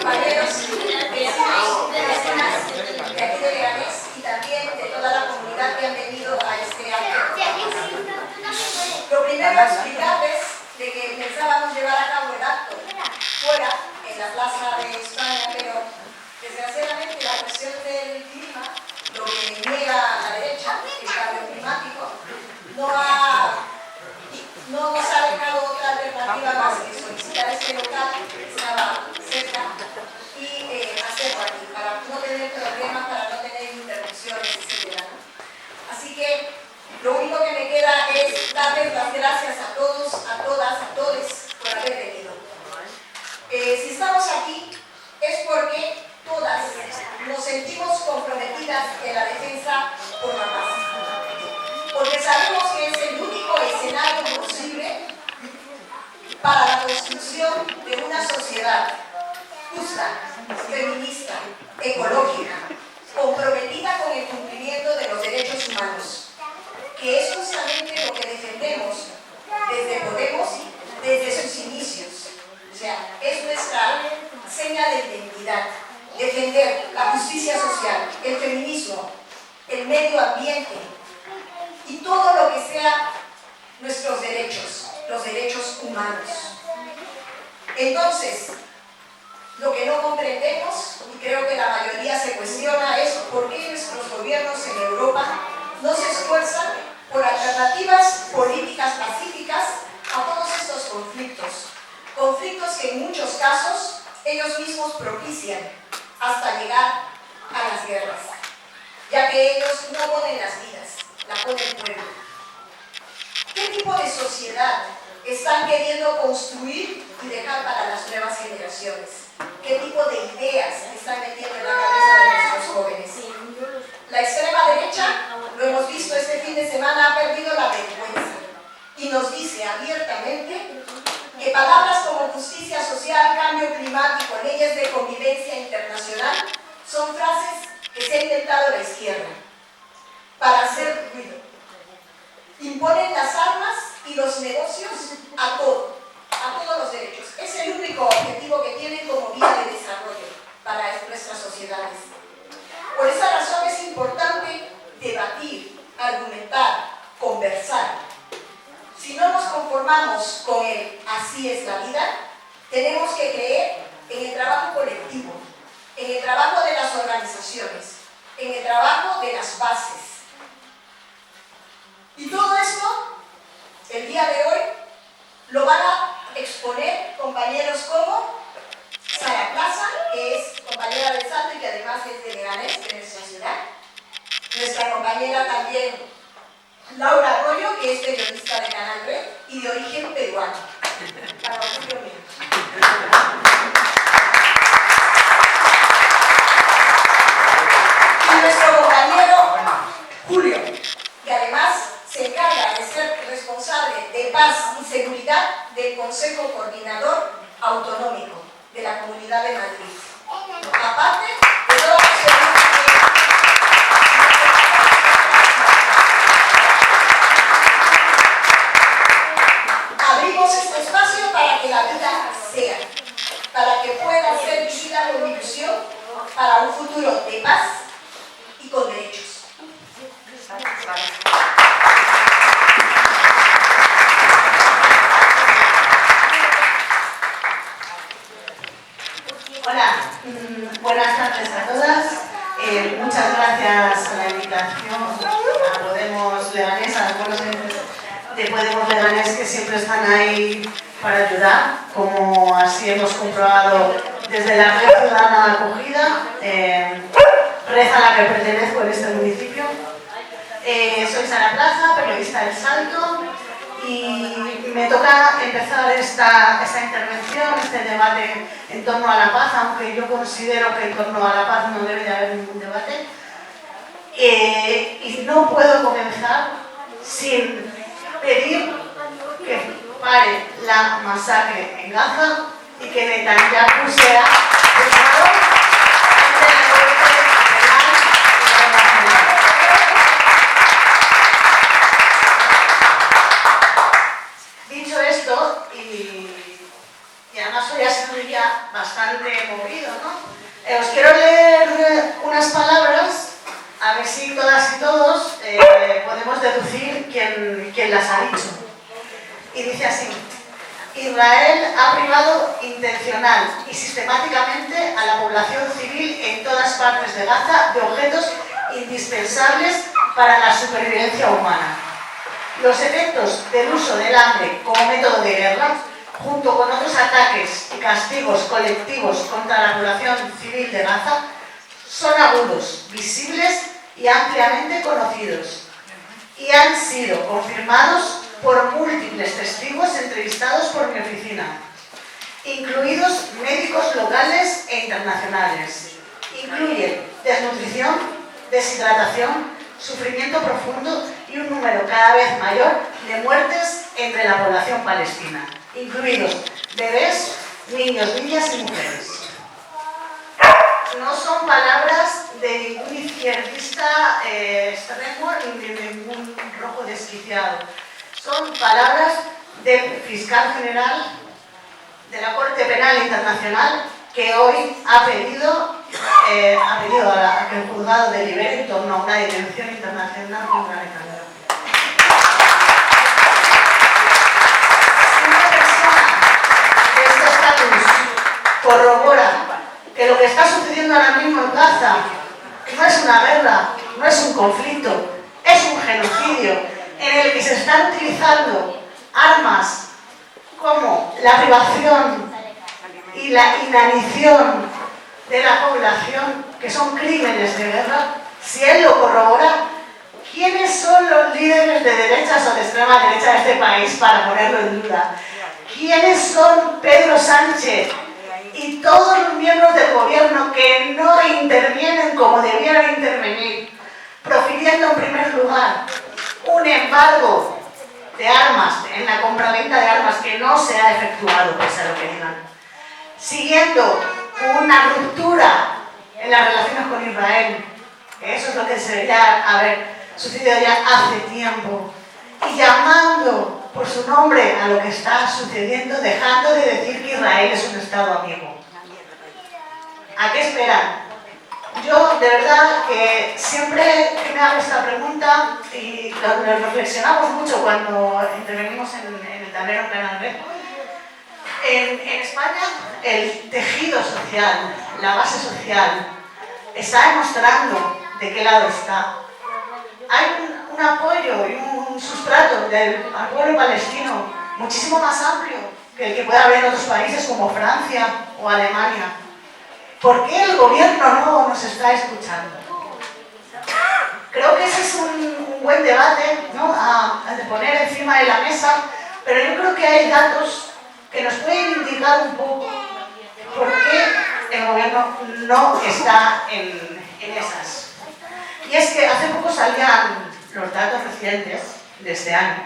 compañeros, vecinos, vecinas de aquí de Leganés y también de toda la comunidad que han venido a este acto. Lo primero es explicarles de que pensábamos llevar a cabo el acto fuera, en la Plaza de España, pero desgraciadamente la cuestión del clima, lo que niega a la derecha, el cambio climático, no nos ha dejado otra alternativa más que solicitar este local que estaba cerca y hacerlo aquí, para no tener problemas, para no tener interrupciones, etc. Así que lo único que me queda es darles las gracias a todos, a todas, a todos por haber venido. Si estamos aquí es porque todas nos sentimos comprometidas en la defensa por la paz. Porque sabemos que es el único escenario posible para la construcción de una sociedad justa, feminista, ecológica, comprometida con el cumplimiento de los derechos humanos, que es justamente lo que defendemos desde Podemos, desde sus inicios. O sea, es nuestra seña de identidad, defender la justicia social, el feminismo, el medio ambiente y todo lo que sea nuestros derechos, los derechos humanos. Entonces, lo que no comprendemos, y creo que la mayoría se cuestiona, es por qué nuestros gobiernos en Europa no se esfuerzan por alternativas políticas pacíficas a todos estos conflictos. Conflictos que en muchos casos ellos mismos propician hasta llegar a las guerras, ya que ellos no ponen las vidas, la pone el pueblo. ¿Qué tipo de sociedad están queriendo construir y dejar para las nuevas generaciones? ¿Qué tipo de ideas están metiendo en la cabeza de nuestros jóvenes? La extrema derecha, lo hemos visto este fin de semana, ha perdido la vergüenza y nos dice abiertamente que palabras como justicia social, cambio climático, leyes de convivencia internacional son frases que se ha inventado la izquierda para hacer ruido. Imponen las armas y los negocios a todos los derechos. Es el único objetivo que tienen como vía de desarrollo para nuestras sociedades. Por esa razón es importante debatir, argumentar, conversar. Si no nos conformamos con el así es la vida, tenemos que creer en el trabajo colectivo, en el trabajo de las organizaciones, en el trabajo de las bases. Y todo esto, el día de hoy, lo van a exponer compañeros como Sara Plaza, que es compañera de Salto y que además es de Leganés, de nuestra ciudad. Nuestra compañera también Laura Arroyo, que es periodista de Canal Red y de origen peruano. Para orgullo mío. Y nuestro compañero Julio, que además se encarga de ser responsable de paz y seguridad del Consejo Coordinador Autonómico de la Comunidad de Madrid. Aparte de todos los servicios abrimos este espacio para que la vida sea, para que pueda ser vivida con ilusión, para un futuro de paz y con derechos. Hola, buenas tardes a todas. Muchas gracias por la invitación a Podemos Leganés, a los buenos de Podemos Leganés que siempre están ahí para ayudar, como así hemos comprobado desde la Red Ciudadana de Acogida, red a la que pertenezco en este municipio. Soy Sara Plaza, periodista del Salto, y me toca empezar esta intervención, este debate en torno a la paz, aunque yo considero que en torno a la paz no debe de haber ningún debate. Y no puedo comenzar sin pedir que pare la masacre en Gaza y que Netanyahu sea juzgado ante la Corte Penal Internacional. Dicho esto, y además soy así sido un día bastante movido, ¿no? Os quiero leer unas palabras, a ver si todas y todos podemos deducir quién las ha dicho. Y dice así: Israel ha privado intencional y sistemáticamente a la población civil en todas partes de Gaza de objetos indispensables para la supervivencia humana. Los efectos del uso del hambre como método de guerra, junto con otros ataques y castigos colectivos contra la población civil de Gaza, son agudos, visibles y ampliamente conocidos, y han sido confirmados por múltiples testigos entrevistados por mi oficina, incluidos médicos locales e internacionales. Incluyen desnutrición, deshidratación, sufrimiento profundo y un número cada vez mayor de muertes entre la población palestina, incluidos bebés, niños, niñas y mujeres. No son palabras de ningún izquierdista extremo ni de ningún rojo desquiciado. Son palabras del fiscal general de la Corte Penal Internacional, que hoy ha pedido a que el juzgado delibere en torno a una detención internacional contra Netanyahu. Si una persona de este estatus corrobora que lo que está sucediendo ahora mismo en Gaza no es una guerra, no es un conflicto, es un genocidio en el que se están utilizando armas como la privación y la inanición de la población, que son crímenes de guerra, si él lo corrobora, ¿quiénes son los líderes de derechas o de extrema derecha de este país para ponerlo en duda? ¿Quiénes son Pedro Sánchez y todos los miembros del gobierno que no intervienen como debieran intervenir, profiriendo en primer lugar un embargo de armas, en la compraventa de armas que no se ha efectuado, pese a lo que digan, siguiendo una ruptura en las relaciones con Israel, que eso es lo que se debería haber sucedido ya hace tiempo, y llamando por su nombre a lo que está sucediendo, dejando de decir que Israel es un Estado amigo. ¿A qué esperan? Yo, de verdad, que siempre que me hago esta pregunta, y lo reflexionamos mucho cuando intervenimos en el tablero en Canal B, en España el tejido social, la base social, está demostrando de qué lado está. Hay un apoyo y un sustrato al pueblo palestino muchísimo más amplio que el que puede haber en otros países como Francia o Alemania. ¿Por qué el gobierno no nos está escuchando? Creo que ese es un buen debate, ¿no?, a poner encima de la mesa, pero yo creo que hay datos que nos pueden indicar un poco por qué el gobierno no está en esas. Y es que hace poco salían los datos recientes de este año.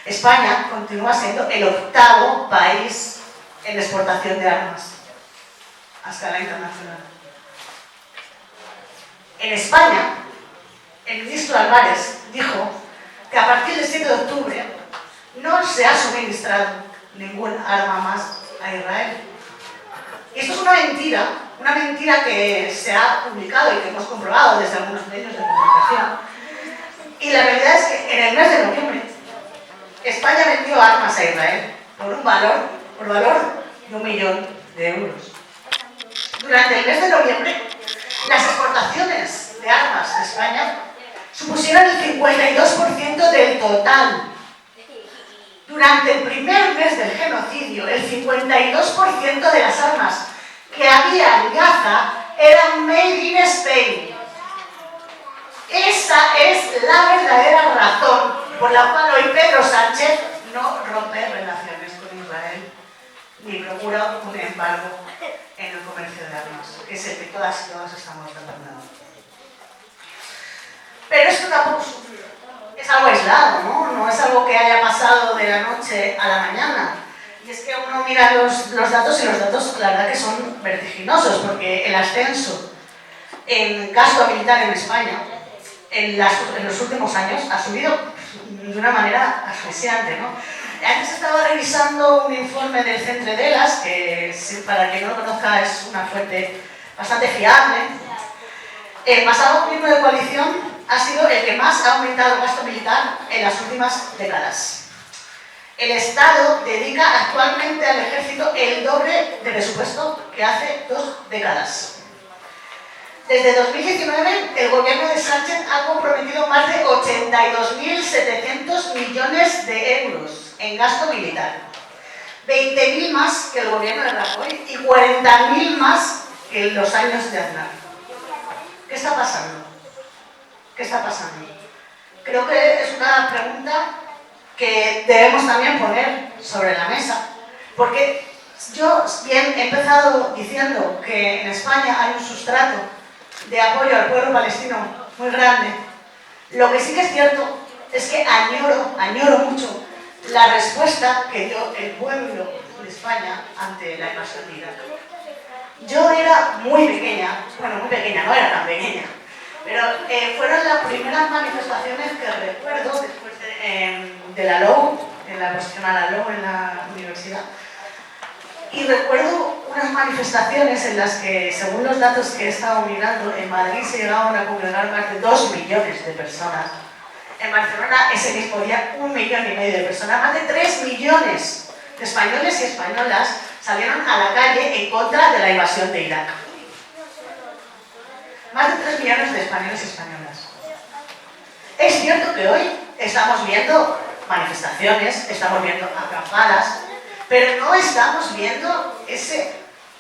España continúa siendo el 8º país en exportación de armas a escala internacional. En España, el ministro Álvarez dijo que a partir del 7 de octubre no se ha suministrado ningún arma más a Israel. Y esto es una mentira que se ha publicado y que hemos comprobado desde algunos medios de comunicación. Y la realidad es que en el mes de noviembre España vendió armas a Israel por valor de 1 millón de euros. Durante el mes de noviembre, las exportaciones de armas de España supusieron el 52% del total. Durante el primer mes del genocidio, el 52% de las armas que había en Gaza eran made in Spain. Esa es la verdadera razón por la cual hoy Pedro Sánchez no rompe relaciones con Israel ni procura un embargo en el comercio de armas, que es el que todas y todos estamos tratando. Pero esto tampoco es algo aislado, ¿no? No es algo que haya pasado de la noche a la mañana. Y es que uno mira los datos y los datos, la verdad, que son vertiginosos, porque el ascenso en gasto militar en España en los últimos años ha subido de una manera asfixiante, ¿no? Antes estaba revisando un informe del Centre d'Elas, que para quien no lo conozca es una fuente bastante fiable. El pasado gobierno de coalición ha sido el que más ha aumentado el gasto militar en las últimas décadas. El Estado dedica actualmente al ejército el doble de presupuesto que hace 2 décadas. Desde 2019, el gobierno de Sánchez ha comprometido más de 82.700 millones de euros en gasto militar. 20.000 más que el gobierno de Rajoy y 40.000 más que en los años de Aznar. ¿Qué está pasando? ¿Qué está pasando? Creo que es una pregunta que debemos también poner sobre la mesa, porque yo bien he empezado diciendo que en España hay un sustrato de apoyo al pueblo palestino muy grande. Lo que sí que es cierto es que añoro mucho la respuesta que dio el pueblo de España ante la invasión de Irak. Yo era muy pequeña, bueno, muy pequeña, no era tan pequeña, pero fueron las primeras manifestaciones que recuerdo después de la LOU, en la posición a la LOU en la universidad. Y recuerdo unas manifestaciones en las que, según los datos que he estado mirando, en Madrid se llegaban a congregar más de 2 millones de personas. En Barcelona ese mismo día 1,5 millones de personas. Más de 3 millones de españoles y españolas salieron a la calle en contra de la invasión de Irak. Más de 3 millones de españoles y españolas. Es cierto que hoy estamos viendo manifestaciones, estamos viendo acampadas, pero no estamos viendo ese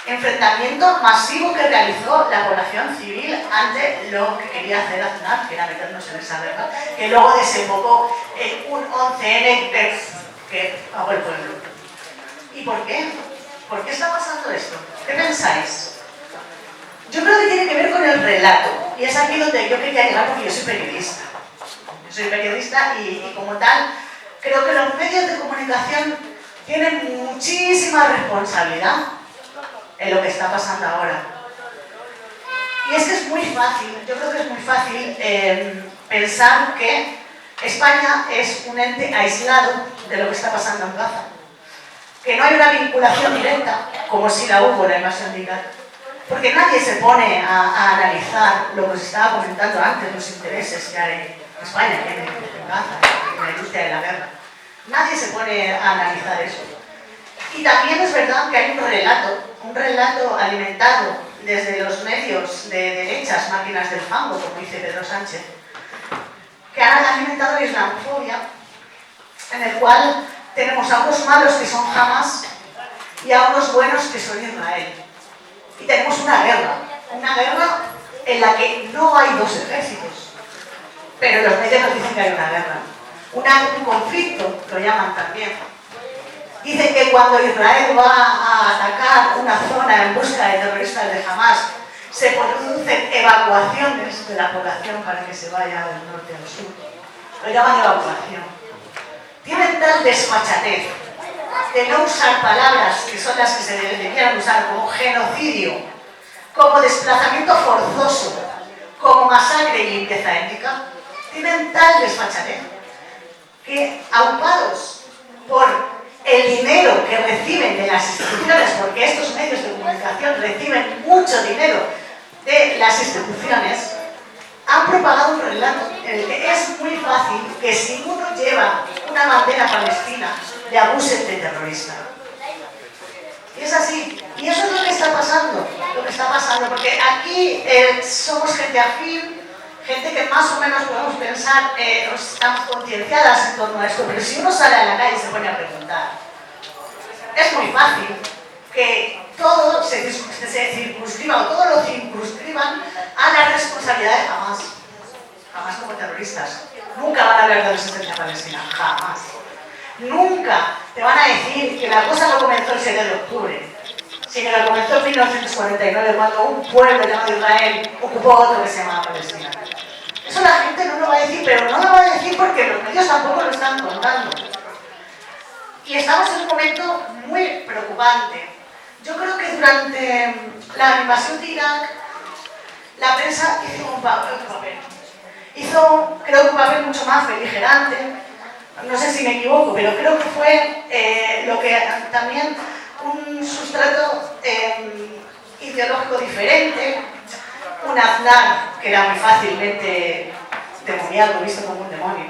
enfrentamiento masivo que realizó la población civil ante lo que quería hacer Aznar, que era meternos en esa guerra, que luego desembocó en un 11N que pagó el pueblo. ¿Y por qué? ¿Por qué está pasando esto? ¿Qué pensáis? Yo creo que tiene que ver con el relato, y es aquí donde yo quería llegar porque yo soy periodista. Yo soy periodista y como tal, creo que los medios de comunicación tienen muchísima responsabilidad en lo que está pasando ahora. Y es que es muy fácil, yo creo que es muy fácil pensar que España es un ente aislado de lo que está pasando en Gaza. Que no hay una vinculación directa, como si la hubo en la invasión de Irak. Porque nadie se pone a analizar lo que se estaba comentando antes, los intereses que hay en España, que hay en Gaza, en la industria de la guerra. Nadie se pone a analizar eso. Y también es verdad que hay un relato alimentado desde los medios de derechas, máquinas del fango, como dice Pedro Sánchez, que han alimentado la islamofobia, en el cual tenemos a unos malos que son Hamas y a unos buenos que son Israel. Y tenemos una guerra en la que no hay dos ejércitos, pero los medios nos dicen que hay una guerra. Un conflicto, lo llaman también. Dicen que cuando Israel va a atacar una zona en busca de terroristas de Hamas, se producen evacuaciones de la población para que se vaya del norte al sur. Lo llaman evacuación. Tienen tal desfachatez de no usar palabras que son las que se deberían usar, como genocidio, como desplazamiento forzoso, como masacre y limpieza étnica. Tienen tal desfachatez que, aupados por el dinero que reciben de las instituciones, porque estos medios de comunicación reciben mucho dinero de las instituciones, han propagado un relato en el que es muy fácil que si uno lleva una bandera palestina le abusen de terrorista. Y es así. Y eso es lo que está pasando, porque aquí somos gente afín, gente que más o menos podemos pensar, estamos concienciadas en torno a esto, pero si uno sale a la calle y se pone a preguntar, es muy fácil que todo se circunscriba o todo lo circunscriban a la responsabilidad de Hamas como terroristas. Nunca van a hablar de la resistencia palestina, jamás. Nunca te van a decir que la cosa no comenzó el 7 de octubre, sino que comenzó en 1949 cuando un pueblo llamado Israel ocupó otro que se llamaba Palestina. Eso la gente no lo va a decir, pero no lo va a decir porque los medios tampoco lo están contando. Y estamos en un momento muy preocupante. Yo creo que durante la invasión de Irak, la prensa hizo un papel. Creo que un papel mucho más beligerante, no sé si me equivoco, pero creo que fue lo que también un sustrato ideológico diferente, un Aznar que era muy fácilmente demoníaco, visto como un demonio,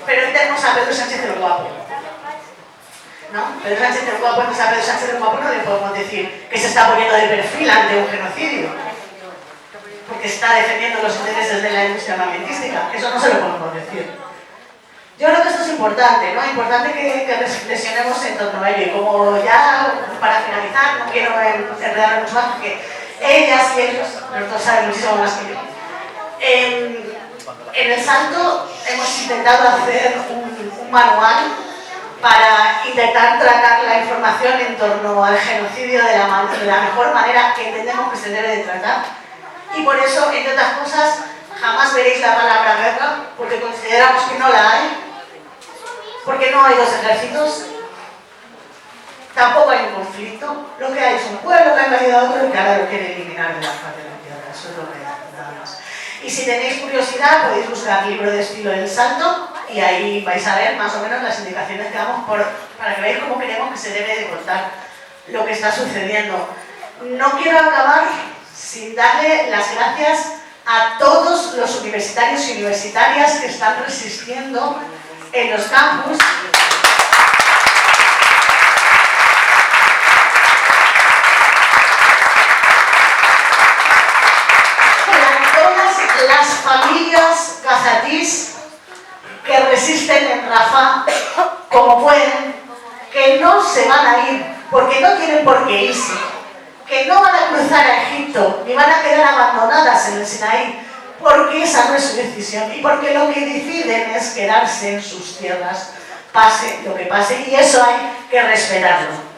pero tenemos a Pedro Sánchez el Guapo, ¿no? Pedro Sánchez el Guapo, a Pedro Sánchez el Guapo no le podemos decir que se está poniendo de perfil ante un genocidio, porque está defendiendo los intereses de la industria armamentística. Eso no se lo podemos decir. Yo creo que esto es importante, ¿no? Importante que reflexionemos en torno a ello. Y como ya, para finalizar, no quiero enredar mucho más, porque ellas y ellos, los dos saben muchísimo más que yo. En el Salto hemos intentado hacer un manual para intentar tratar la información en torno al genocidio de la mejor manera que entendemos que se debe de tratar. Y por eso, entre otras cosas, jamás veréis la palabra guerra, porque consideramos que no la hay, porque no hay dos ejércitos, tampoco hay un conflicto, lo que hay es un pueblo que ha invadido a otro y que ahora lo quiere eliminar de la faz de la tierra. Eso es lo que hay, nada más. Y si tenéis curiosidad, podéis buscar libro de estilo del Salto y ahí vais a ver más o menos las indicaciones que damos para que veáis cómo creemos que se debe de contar lo que está sucediendo. No quiero acabar sin darle las gracias a todos los universitarios y universitarias que están resistiendo en los campus. Las familias gazatís que resisten en Rafah como pueden, que no se van a ir porque no tienen por qué irse, que no van a cruzar a Egipto ni van a quedar abandonadas en el Sinaí, porque esa no es su decisión y porque lo que deciden es quedarse en sus tierras, pase lo que pase, y eso hay que respetarlo.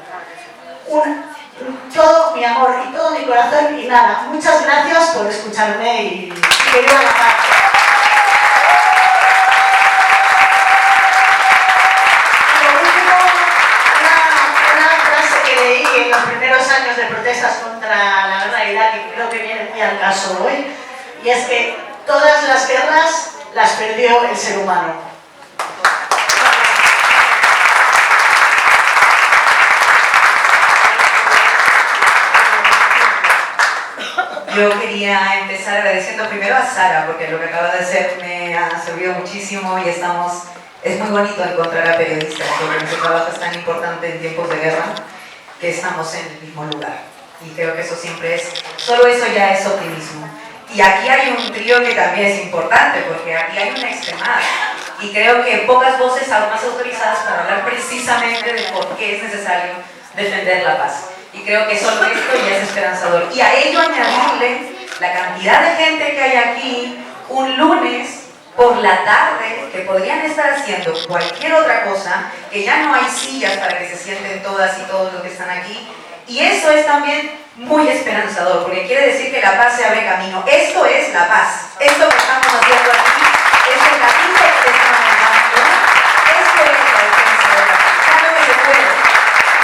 Todo mi amor y todo mi corazón, y nada, muchas gracias por escucharme y que viva la paz. Y por último, una frase que leí en los primeros años de protestas contra la guerra de Irak, y creo que viene muy al caso hoy, y es que todas las guerras las perdió el ser humano. Yo quería empezar agradeciendo primero a Sara, porque lo que acaba de hacer me ha servido muchísimo y es muy bonito encontrar a periodistas, porque su trabajo es tan importante en tiempos de guerra, que estamos en el mismo lugar. Y creo que eso siempre es, solo eso ya es optimismo. Y aquí hay un trío que también es importante, porque aquí hay una extremada. Y creo que pocas voces aún más autorizadas para hablar precisamente de por qué es necesario defender la paz. Y creo que solo esto ya es esperanzador. Y a ello añadirle la cantidad de gente que hay aquí un lunes por la tarde, que podrían estar haciendo cualquier otra cosa, que ya no hay sillas para que se sienten todas y todos los que están aquí. Y eso es también muy esperanzador, porque quiere decir que la paz se abre camino. Esto es la paz. Esto que estamos haciendo aquí, este camino que estamos dando, esto es la defensa de la paz. Claro que se puede.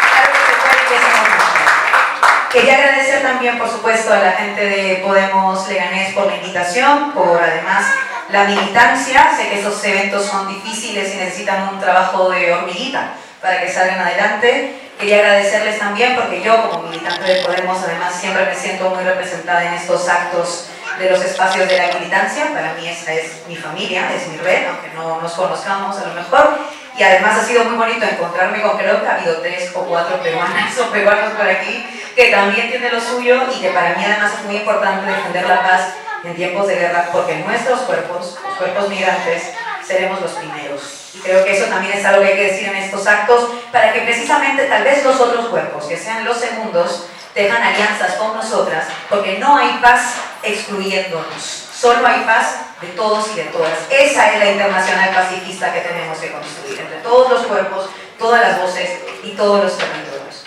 Claro que se puede, que eso no. Quería agradecer también, por supuesto, a la gente de Podemos Leganés por la invitación, por además la militancia. Sé que esos eventos son difíciles y necesitan un trabajo de hormiguita para que salgan adelante. Quería agradecerles también porque yo, como militante de Podemos, además siempre me siento muy representada en estos actos de los espacios de la militancia. Para mí esa es mi familia, es mi red, aunque no nos conozcamos a lo mejor. Y además ha sido muy bonito encontrarme con, creo que ha habido 3 o 4 peruanas o peruanos por aquí, que también tienen lo suyo y que para mí además es muy importante defender la paz en tiempos de guerra, porque nuestros cuerpos, los cuerpos migrantes, seremos los primeros. Y creo que eso también es algo que hay que decir en estos actos, para que precisamente tal vez los otros cuerpos, que sean los segundos, tejan alianzas con nosotras, porque no hay paz excluyéndonos. Solo hay paz de todos y de todas. Esa es la internacional pacifista que tenemos que construir, entre todos los cuerpos, todas las voces y todos los territorios.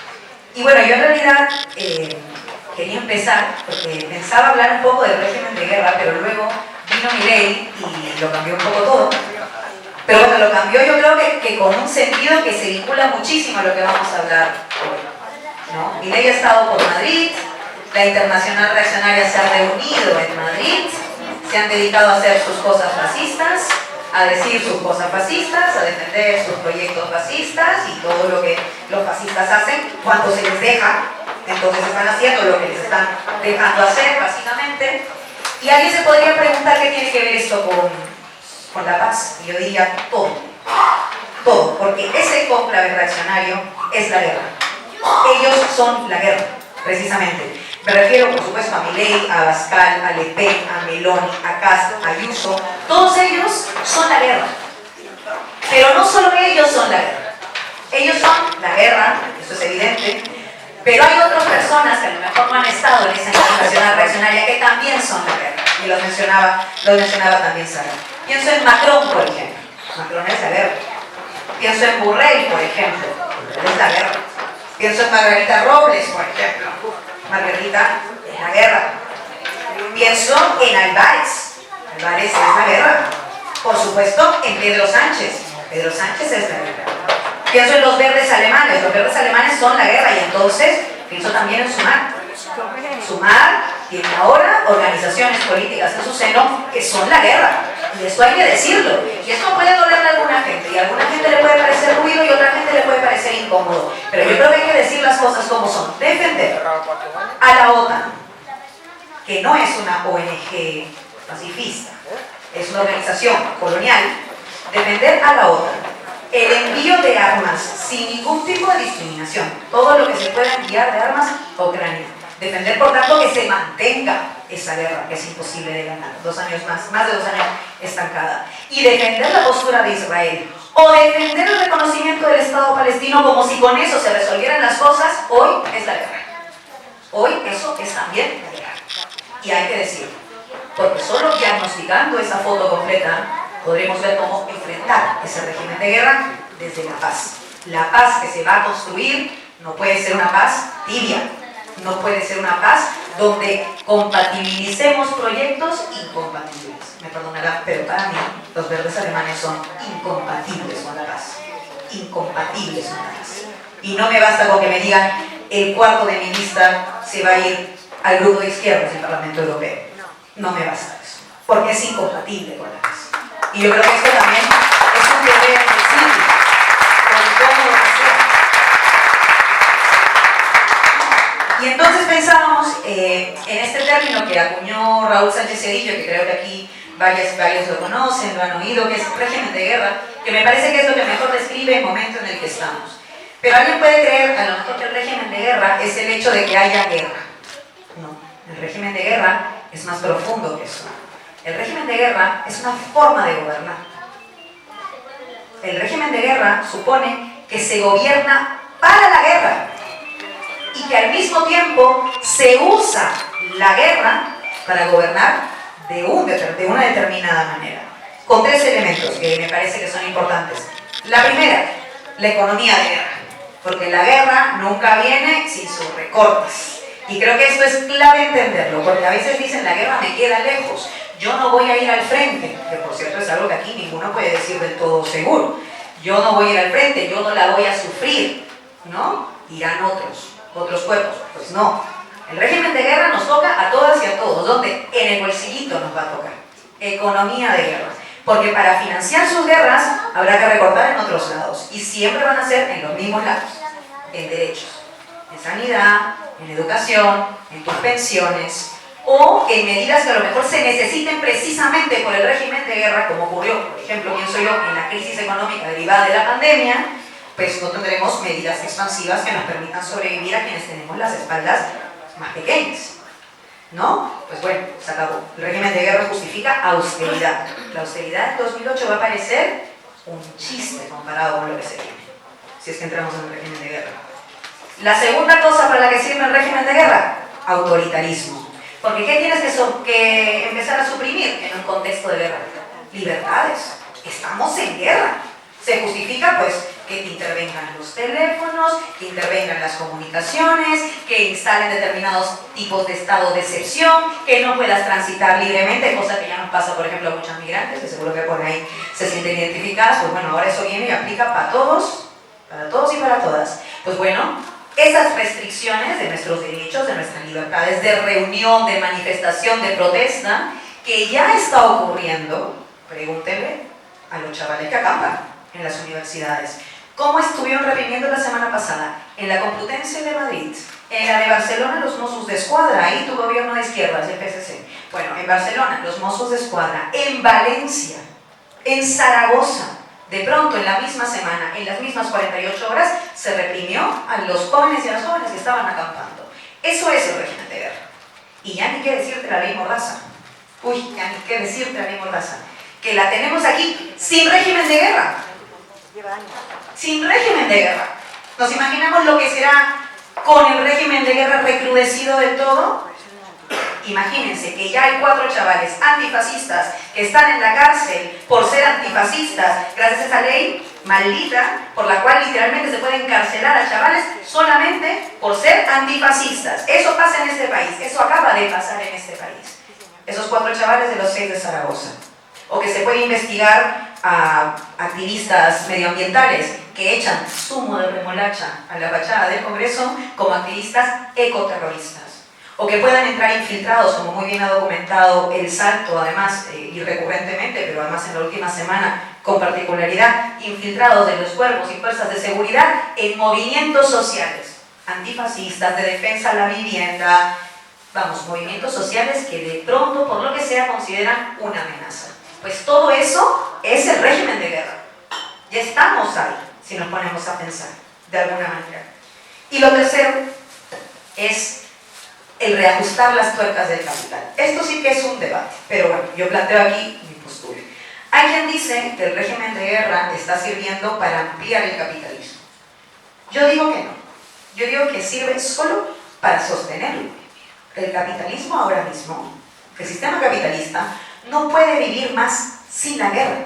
Y bueno, yo en realidad quería empezar, porque pensaba hablar un poco del régimen de guerra, pero luego vino Milei y lo cambió un poco todo. Pero bueno, lo cambió yo creo que con un sentido que se vincula muchísimo a lo que vamos a hablar hoy, ¿no? Milei ha estado por Madrid, la Internacional Reaccionaria se ha reunido en Madrid, se han dedicado a hacer sus cosas fascistas, a decir sus cosas fascistas, a defender sus proyectos fascistas y todo lo que los fascistas hacen cuando se les deja. Entonces están haciendo lo que les están dejando hacer, básicamente. Y alguien se podría preguntar qué tiene que ver esto con la paz. Y yo diría todo. Todo. Porque ese cónclave reaccionario es la guerra. Ellos son la guerra, precisamente. Me refiero, por supuesto, a Milei, a Abascal, a Le Pen, a Meloni, a Kast, a Ayuso. Todos ellos son la guerra. Pero no solo ellos son la guerra. Ellos son la guerra, eso es evidente. Pero hay otras personas que a lo mejor no han estado en esa internacional reaccionaria que también son la guerra. Y los mencionaba también Sara. Pienso en Macron, por ejemplo. Macron es la guerra. Pienso en Borrell, por ejemplo. Es la guerra. Pienso en Margarita Robles, por ejemplo. Margarita es la guerra. Pienso en Álvarez. Álvarez es la guerra. Por supuesto, en Pedro Sánchez. Pedro Sánchez es la guerra. Pienso en los verdes alemanes. Los verdes alemanes son la guerra. Y entonces pienso también en Sumar. Sumar tiene ahora organizaciones políticas en su seno que son la guerra. Y esto hay que decirlo. Y esto puede dolerle a alguna gente. Y a alguna gente le puede parecer ruido y a otra gente le puede parecer incómodo. Pero yo creo que hay que decir las cosas como son. Defender a la OTAN, que no es una ONG pacifista, es una organización colonial. Defender a la OTAN. El envío de armas sin ningún tipo de discriminación. Todo lo que se pueda enviar de armas a Ucrania. Defender, por tanto, que se mantenga esa guerra, que es imposible de ganar. 2 años más de 2 años estancada. Y defender la postura de Israel. O defender el reconocimiento del Estado palestino como si con eso se resolvieran las cosas, hoy es la guerra. Hoy eso es también la guerra. Y hay que decirlo. Porque solo diagnosticando esa foto completa podremos ver cómo enfrentar ese régimen de guerra desde la paz. La paz que se va a construir no puede ser una paz tibia. No puede ser una paz donde compatibilicemos proyectos incompatibles. Me perdonarán, pero para mí los verdes alemanes son incompatibles con la paz. Incompatibles con la paz. Y no me basta con que me digan el cuarto de mi lista se va a ir al grupo de izquierdas del Parlamento Europeo. No me basta eso, porque es incompatible con la paz. Y yo creo que esto también es un deber sensible con todo lo que sea. Y entonces pensábamos en este término que acuñó Raúl Sánchez Cedillo, que creo que aquí varios lo conocen, lo han oído, que es régimen de guerra, que me parece que es lo que mejor describe el momento en el que estamos. Pero alguien puede creer, a lo mejor, que el régimen de guerra es el hecho de que haya guerra. No, el régimen de guerra es más profundo que eso. El régimen de guerra es una forma de gobernar. El régimen de guerra supone que se gobierna para la guerra y que al mismo tiempo se usa la guerra para gobernar de una determinada manera. Con 3 elementos que me parece que son importantes. La primera, la economía de guerra. Porque la guerra nunca viene sin sus recortes. Y creo que esto es clave entenderlo, porque a veces dicen la guerra me queda lejos, yo no voy a ir al frente, que por cierto es algo que aquí ninguno puede decir del todo seguro. Yo no voy a ir al frente, yo no la voy a sufrir, ¿no? Irán otros cuerpos. Pues no. El régimen de guerra nos toca a todas y a todos, donde en el bolsillito nos va a tocar. Economía de guerra. Porque para financiar sus guerras habrá que recortar en otros lados. Y siempre van a ser en los mismos lados. En derechos. En sanidad, en educación, en tus pensiones, o en medidas que a lo mejor se necesiten precisamente por el régimen de guerra, como ocurrió, por ejemplo, pienso yo, en la crisis económica derivada de la pandemia, pues no tendremos medidas expansivas que nos permitan sobrevivir a quienes tenemos las espaldas más pequeñas, ¿no? Pues bueno, se acabó. El régimen de guerra justifica austeridad. La austeridad en 2008 va a parecer un chiste comparado con lo que se viene, si es que entramos en el régimen de guerra. La segunda cosa para la que sirve el régimen de guerra, autoritarismo. Porque ¿qué tienes que empezar a suprimir en un contexto de guerra? Libertades. Estamos en guerra. Se justifica pues que intervengan los teléfonos, que intervengan las comunicaciones, que instalen determinados tipos de estado de excepción, que no puedas transitar libremente, cosa que ya nos pasa por ejemplo a muchos migrantes, que seguro que por ahí se sienten identificadas. Pues bueno, ahora eso viene y aplica para todos y para todas. Pues bueno, esas restricciones de nuestros derechos, de nuestras libertades de reunión, de manifestación, de protesta, que ya está ocurriendo, pregúntenle a los chavales que acampan en las universidades. ¿Cómo estuvieron reprimiendo la semana pasada? En la Complutense de Madrid, en la de Barcelona los Mossos de Escuadra, ahí tu gobierno de izquierdas, el PSC. Bueno, en Barcelona los Mossos de Escuadra, en Valencia, en Zaragoza, de pronto en la misma semana, en las mismas 48 horas, se reprimió a los jóvenes y a las jóvenes que estaban acampando. Eso es el régimen de guerra. Y ya ni qué decirte la ley Mordaza. Uy, ya ni qué decirte la ley Mordaza. Que la tenemos aquí sin régimen de guerra. Sin régimen de guerra. ¿Nos imaginamos lo que será con el régimen de guerra recrudecido del todo? Imagínense que ya hay 4 chavales antifascistas que están en la cárcel por ser antifascistas gracias a esa ley maldita por la cual literalmente se puede encarcelar a chavales solamente por ser antifascistas. Eso pasa en este país, eso acaba de pasar en este país. Esos 4 chavales de los 6 de Zaragoza. O que se puede investigar a activistas medioambientales que echan zumo de remolacha a la fachada del Congreso como activistas ecoterroristas. O que puedan entrar infiltrados, como muy bien ha documentado El Salto, además, y recurrentemente, pero además en la última semana con particularidad, infiltrados de los cuerpos y fuerzas de seguridad en movimientos sociales, antifascistas, de defensa a la vivienda, vamos, movimientos sociales que de pronto, por lo que sea, consideran una amenaza. Pues todo eso es el régimen de guerra. Ya estamos ahí, si nos ponemos a pensar, de alguna manera. Y lo tercero es el reajustar las tuercas del capital. Esto sí que es un debate, pero bueno, yo planteo aquí mi postura. Hay quien dice que el régimen de guerra está sirviendo para ampliar el capitalismo. Yo digo que no. Yo digo que sirve solo para sostenerlo. El capitalismo ahora mismo, el sistema capitalista, no puede vivir más sin la guerra.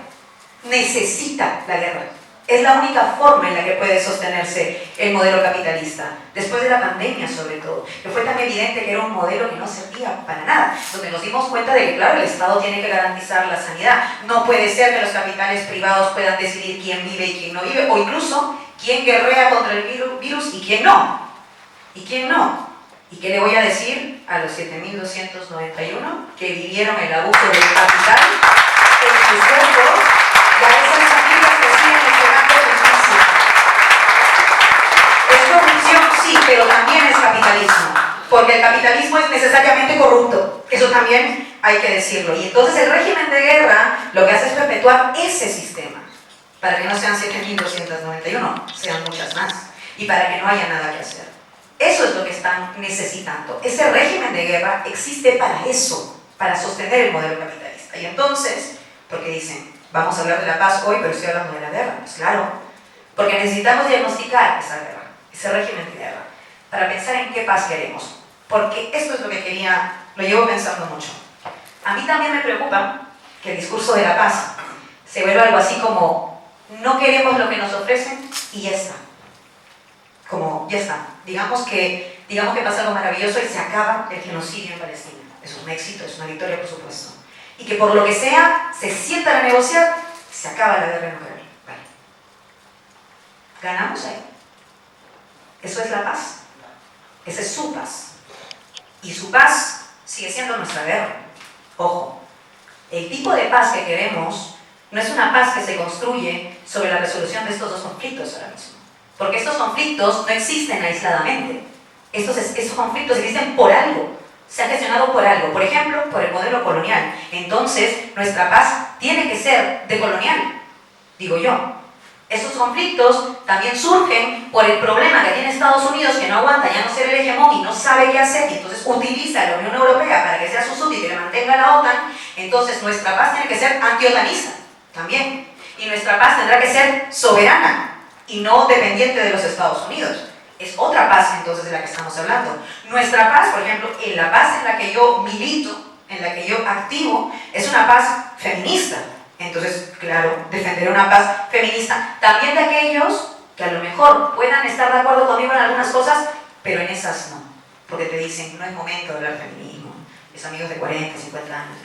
Necesita la guerra. Es la única forma en la que puede sostenerse el modelo capitalista, después de la pandemia sobre todo, que fue tan evidente que era un modelo que no servía para nada, donde nos dimos cuenta de que, claro, el Estado tiene que garantizar la sanidad. No puede ser que los capitales privados puedan decidir quién vive y quién no vive, o incluso quién guerrea contra el virus y quién no. ¿Y quién no? ¿Y qué le voy a decir a los 7.291 que vivieron el abuso del capital en sus cuerpos y a esas familias que siguen esperando justicia? ¿Es corrupción? Sí, pero también es capitalismo, porque el capitalismo es necesariamente corrupto. Eso también hay que decirlo. Y entonces el régimen de guerra lo que hace es perpetuar ese sistema, para que no sean 7.291, sean muchas más, y para que no haya nada que hacer. Eso es lo que están necesitando. Ese régimen de guerra existe para eso, para sostener el modelo capitalista. Y entonces, porque dicen, vamos a hablar de la paz hoy, pero estoy hablando de la guerra. Pues claro, porque necesitamos diagnosticar esa guerra, ese régimen de guerra, para pensar en qué paz queremos. Porque esto es lo que lo llevo pensando mucho. A mí también me preocupa que el discurso de la paz se vuelva algo así como, no queremos lo que nos ofrecen y ya está. Como, ya está. Digamos que pasa algo maravilloso y se acaba el genocidio en Palestina. Eso es un éxito, es una victoria, por supuesto. Y que por lo que sea, se sientan a negociar, se acaba la guerra nuclear. Vale. Ganamos ahí. Eso es la paz. Esa es su paz. Y su paz sigue siendo nuestra guerra. Ojo, el tipo de paz que queremos no es una paz que se construye sobre la resolución de estos dos conflictos ahora mismo. Porque estos conflictos no existen aisladamente. Esos conflictos existen por algo. Se han gestionado por algo. Por ejemplo, por el modelo colonial. Entonces, nuestra paz tiene que ser decolonial, digo yo. Estos conflictos también surgen por el problema que tiene Estados Unidos, que no aguanta ya no ser el hegemón y no sabe qué hacer, y entonces utiliza a la Unión Europea para que sea su súbdito y le mantenga la OTAN. Entonces, nuestra paz tiene que ser antiotanista también. Y nuestra paz tendrá que ser soberana y no dependiente de los Estados Unidos. Es otra paz entonces de la que estamos hablando. Nuestra paz, por ejemplo, en la paz en la que yo milito, en la que yo activo, es una paz feminista. Entonces, claro, defenderé una paz feminista también de aquellos que a lo mejor puedan estar de acuerdo conmigo en algunas cosas, pero en esas no. Porque te dicen, no es momento de hablar feminismo, es amigos de 40, 50 años.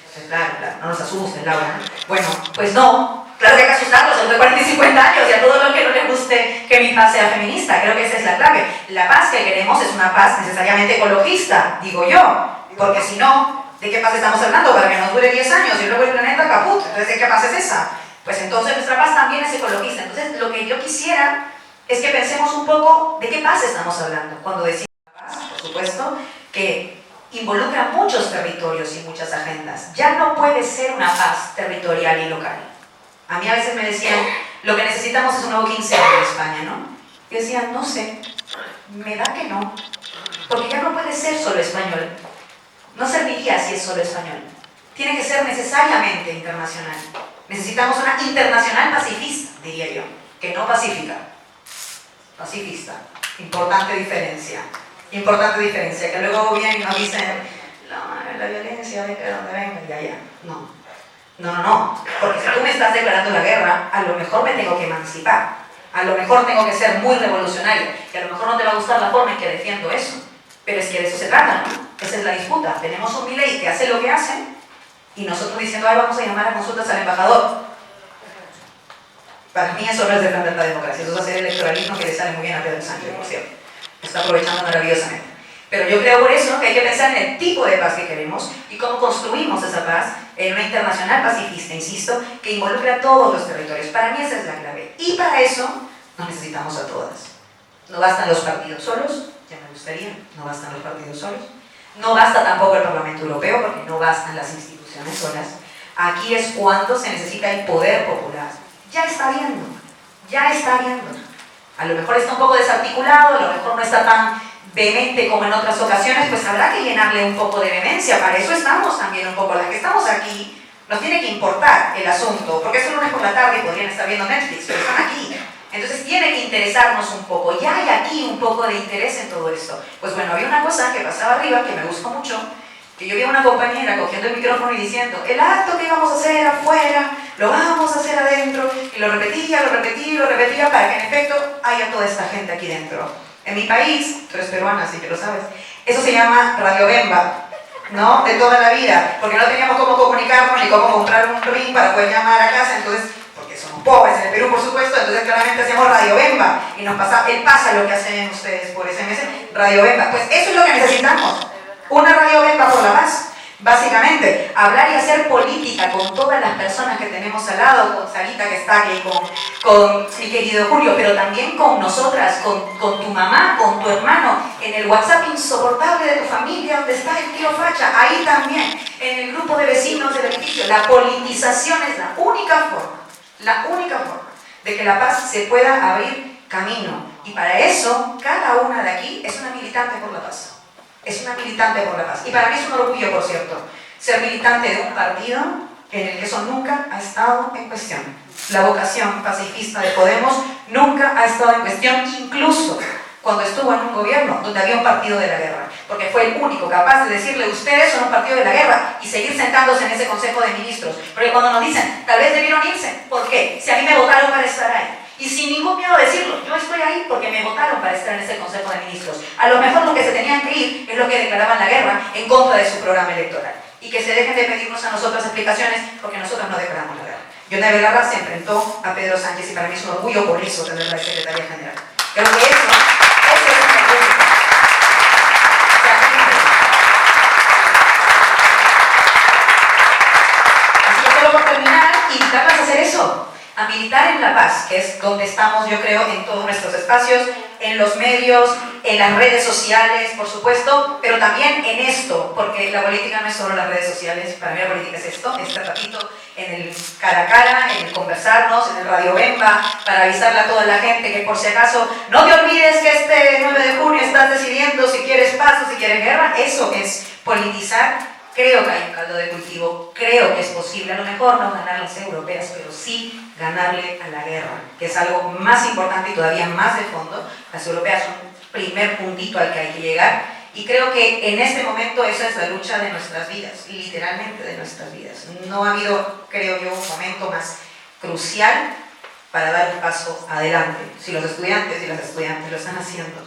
Entonces, claro, no nos asusten, Laura. Bueno, pues no. Claro que hay que asustarlos, son de 40 y 50 años y a todo lo que no les guste que mi paz sea feminista. Creo que esa es la clave. La paz que queremos es una paz necesariamente ecologista, digo yo. Porque si no, ¿de qué paz estamos hablando? Para que nos dure 10 años y luego el planeta caput. Entonces, ¿de qué paz es esa? Pues entonces nuestra paz también es ecologista. Entonces lo que yo quisiera es que pensemos un poco de qué paz estamos hablando cuando decimos paz, por supuesto, que involucra muchos territorios y muchas agendas. Ya no puede ser una paz territorial y local. A mí a veces me decían, lo que necesitamos es un nuevo 15 en España, ¿no? Yo decía, no sé, me da que no, porque ya no puede ser solo español. No serviría si es solo español. Tiene que ser necesariamente internacional. Necesitamos una internacional pacifista, diría yo, que no pacífica. Pacifista. Importante diferencia. Importante diferencia, que luego vienen y nos dicen, la violencia, venga de donde venga, ya. No, porque si tú me estás declarando la guerra, a lo mejor me tengo que emancipar, a lo mejor tengo que ser muy revolucionaria, y a lo mejor no te va a gustar la forma en que defiendo eso, pero es que de eso se trata, ¿no? Esa es la disputa. Tenemos un Milei que hace lo que hace, y nosotros diciendo, ay, vamos a llamar a consultas al embajador. Para mí eso no es defender la democracia, eso es hacer electoralismo que le sale muy bien a Pedro Sánchez, por cierto. Está aprovechando maravillosamente. Pero yo creo por eso que hay que pensar en el tipo de paz que queremos y cómo construimos esa paz en una internacional pacifista, insisto, que involucre a todos los territorios. Para mí esa es la clave. Y para eso nos necesitamos a todas. No bastan los partidos solos, ya me gustaría, no bastan los partidos solos. No basta tampoco el Parlamento Europeo, porque no bastan las instituciones solas. Aquí es cuando se necesita el poder popular. Ya está viendo. A lo mejor está un poco desarticulado, a lo mejor no está tan vehemente como en otras ocasiones, pues habrá que llenarle un poco de vehemencia. Para eso estamos también un poco, las que estamos aquí, nos tiene que importar el asunto, porque es el lunes por la tarde y podrían estar viendo Netflix, pero están aquí. Entonces tiene que interesarnos un poco. Ya hay aquí un poco de interés en todo esto. Pues bueno, había una cosa que pasaba arriba que me gustó mucho, que yo vi a una compañera cogiendo el micrófono y diciendo, el acto que íbamos a hacer afuera, lo vamos a hacer adentro, y lo repetía para que en efecto haya toda esta gente aquí dentro. En mi país, tú eres peruana, así que lo sabes, eso se llama Radio Bemba, ¿no? De toda la vida, porque no teníamos cómo comunicarnos ni cómo comprar un ring para poder llamar a casa, entonces, porque somos pobres en el Perú, por supuesto, entonces claramente hacíamos Radio Bemba, y nos pasa, él pasa lo que hacen ustedes por SMS, Radio Bemba. Pues eso es lo que necesitamos. Una Radio Bemba por la paz, básicamente, hablar y hacer política con todas las personas que tenemos al lado, con Sarita que está aquí, con mi querido Julio, pero también con nosotras, con tu mamá, con tu hermano, en el WhatsApp insoportable de tu familia, donde está el tío Facha, ahí también, en el grupo de vecinos del edificio. La politización es la única forma de que la paz se pueda abrir camino, y para eso, cada una de aquí es una militante por la paz. Es una militante por la paz. Y para mí es un orgullo, por cierto, ser militante de un partido en el que eso nunca ha estado en cuestión. La vocación pacifista de Podemos nunca ha estado en cuestión, incluso cuando estuvo en un gobierno donde había un partido de la guerra, porque fue el único capaz de decirle, ustedes son un partido de la guerra, y seguir sentándose en ese Consejo de Ministros. Porque cuando nos dicen, tal vez debieron irse, ¿por qué? Si a mí me votaron para estar ahí. Y sin ningún miedo a decirlo, yo estoy ahí porque me votaron para estar en ese Consejo de Ministros. A lo mejor lo que se tenían que ir es lo que declaraban la guerra en contra de su programa electoral. Y que se dejen de pedirnos a nosotros explicaciones porque nosotros no declaramos la guerra. Yone Belarra se enfrentó a Pedro Sánchez y para mí es un orgullo por eso tenerla de secretaria general. Creo que eso es una cosa. Así que solo por terminar, invitarlas a hacer eso. A militar en la paz, que es donde estamos, yo creo, en todos nuestros espacios, en los medios, en las redes sociales, por supuesto, pero también en esto, porque la política no es solo las redes sociales, para mí la política es esto, este ratito, en el cara a cara, en el conversarnos, en el Radio Bemba, para avisarle a toda la gente que por si acaso, no te olvides que este 9 de junio estás decidiendo si quieres paz o si quieres guerra. Eso es politizar. Creo que hay un caldo de cultivo, creo que es posible, a lo mejor no ganar las europeas, pero sí ganarle a la guerra, que es algo más importante y todavía más de fondo. Las europeas son un primer puntito al que hay que llegar, y creo que en este momento esa es la lucha de nuestras vidas, literalmente de nuestras vidas. No ha habido, creo yo, un momento más crucial para dar un paso adelante. Si los estudiantes y las estudiantes lo están haciendo,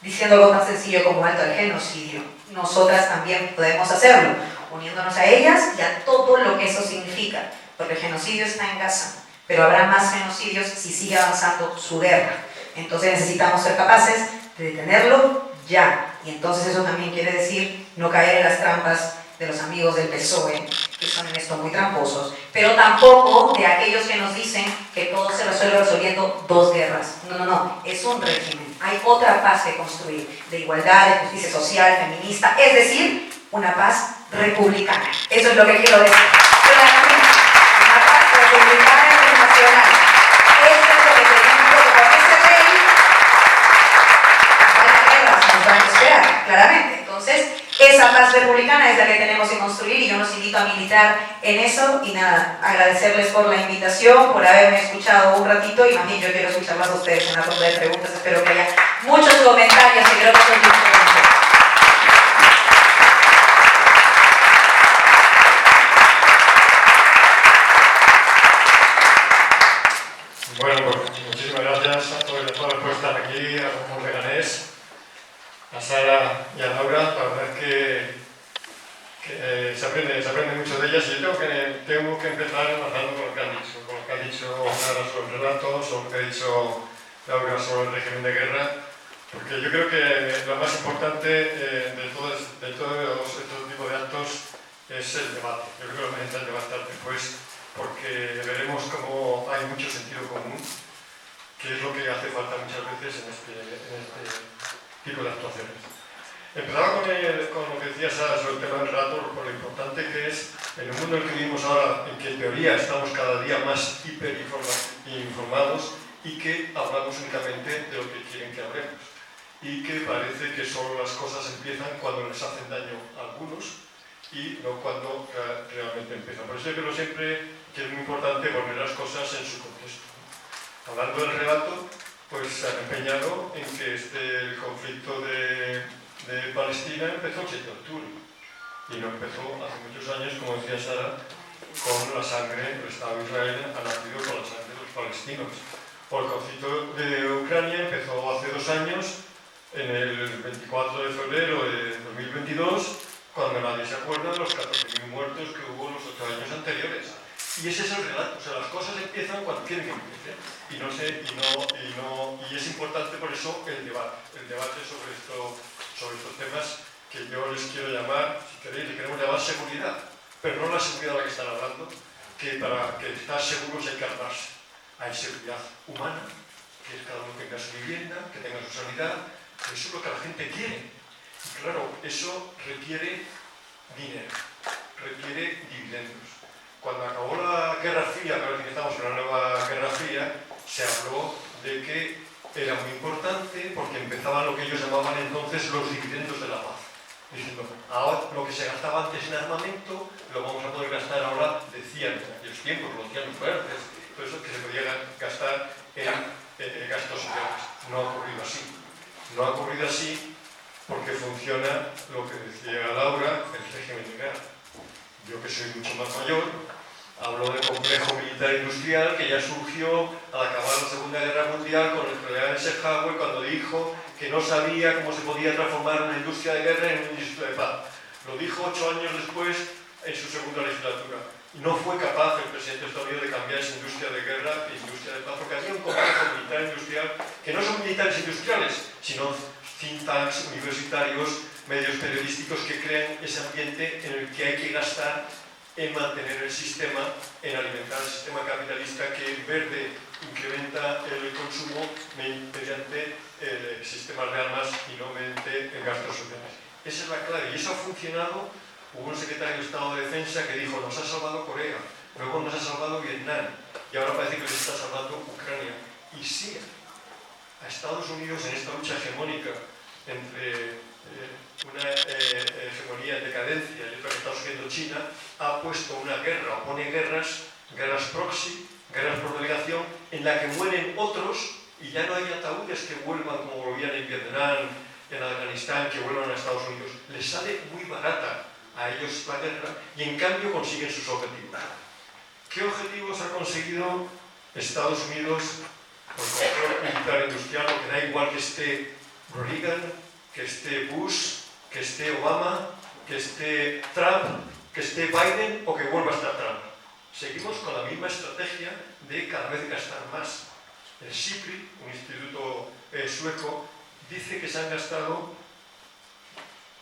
diciendo algo tan sencillo como alto al genocidio, nosotras también podemos hacerlo, uniéndonos a ellas y a todo lo que eso significa, porque el genocidio está en Gaza, pero habrá más genocidios si sigue avanzando su guerra. Entonces necesitamos ser capaces de detenerlo ya, y entonces eso también quiere decir no caer en las trampas de los amigos del PSOE, que son en esto muy tramposos, pero tampoco de aquellos que nos dicen que todo se resuelve resolviendo 2 guerras. No, es un régimen. Hay otra paz que construir, de igualdad, de justicia social, feminista, es decir, una paz republicana. Eso es lo que quiero decir. Una paz republicana internacional. Esto es lo que tenemos, porque con este rey las guerras nos van a esperar, claramente. Entonces, esa paz republicana es la que tenemos que construir y yo los invito a militar en eso. Y nada, agradecerles por la invitación, por haberme escuchado un ratito, y más bien yo quiero escucharlas a ustedes en una ronda de preguntas. Espero que haya muchos comentarios y creo que son diferentes. Bueno, pues muchísimas gracias a todos y a todas los que están aquí, a Ramón Leganés, a Sara y a Laura. La verdad es que se aprende mucho de ellas, y yo tengo que empezar avanzando con lo que han dicho Sara sobre el relato, sobre lo que ha dicho Laura sobre el régimen de guerra, porque yo creo que lo más importante de todos estos tipos de actos es el debate. Yo creo que lo más importante va a estar después, porque veremos cómo hay mucho sentido común, que es lo que hace falta muchas veces en este tipo de actuaciones. Empezaba con lo que decía Sara sobre el tema del relato, por lo importante que es en el mundo en el que vivimos ahora, en que en teoría estamos cada día más hiperinformados y que hablamos únicamente de lo que quieren que hablemos, y que parece que solo las cosas empiezan cuando les hacen daño a algunos y no cuando realmente empiezan. Por eso yo creo siempre que es muy importante poner las cosas en su contexto. Hablando del relato, pues se han empeñado en que el conflicto de Palestina empezó el 7 de octubre y no empezó hace muchos años, como decía Sara, con la sangre del Estado de Israel, ha nacido con la sangre de los palestinos. O el conflicto de Ucrania empezó hace 2 años, en el 24 de febrero de 2022, cuando nadie se acuerda de los 14.000 muertos que hubo los 8 años anteriores. Y ese es el relato, o sea, las cosas empiezan cuando quieren que empiecen. Y es importante por eso el debate sobre estos temas, que yo les quiero llamar, si queréis, le queremos llamar seguridad, pero no la seguridad de la que están hablando, que para que estar seguros hay que armarse. Hay seguridad humana, que es cada uno tenga su vivienda, que tenga su sanidad, eso es lo que la gente quiere. Y claro, eso requiere dinero, requiere dividendos. Cuando acabó la Guerra Fría, ahora que estamos en una nueva Guerra Fría, se habló de que era muy importante porque empezaban lo que ellos llamaban entonces los dividendos de la paz. Diciendo, ahora lo que se gastaba antes en armamento lo vamos a poder gastar ahora, decían en aquellos tiempos, los decían fuertes, todo eso que se podía gastar en gastos sociales. No ha ocurrido así. No ha ocurrido así porque funciona lo que decía Laura, el régimen de guerra. Yo que soy mucho más mayor, hablo del complejo militar industrial que ya surgió al acabar la Segunda Guerra Mundial con el general Eisenhower cuando dijo que no sabía cómo se podía transformar una industria de guerra en una industria de paz. Lo dijo 8 años después en su segunda legislatura. Y no fue capaz el presidente de Estados Unidos de cambiar esa industria de guerra en industria de paz, porque había un complejo militar industrial que no son militares industriales, sino think tanks, universitarios, medios periodísticos que crean ese ambiente en el que hay que gastar en mantener el sistema, en alimentar el sistema capitalista que en vez de incrementa el consumo mediante sistemas de armas y no mediante gastos sociales. Esa es la clave y eso ha funcionado. Hubo un secretario de Estado de Defensa que dijo, nos ha salvado Corea, luego nos ha salvado Vietnam y ahora parece que les está salvando Ucrania. Y sí, a Estados Unidos en esta lucha hegemónica entre una hegemonía en decadencia y otra que está surgiendo China, ha puesto una guerra, o pone guerras proxy, guerras por delegación, en la que mueren otros y ya no hay ataúdes que vuelvan como volvían en Vietnam, en Afganistán, que vuelvan a Estados Unidos. Les sale muy barata a ellos la guerra y en cambio consiguen sus objetivos. ¿Qué objetivos ha conseguido Estados Unidos con el control militar industrial? Que da igual que esté Reagan, que esté Bush, que esté Obama, que esté Trump, que esté Biden o que vuelva a estar Trump. Seguimos con la misma estrategia de cada vez gastar más. El SIPRI, un instituto sueco, dice que se han gastado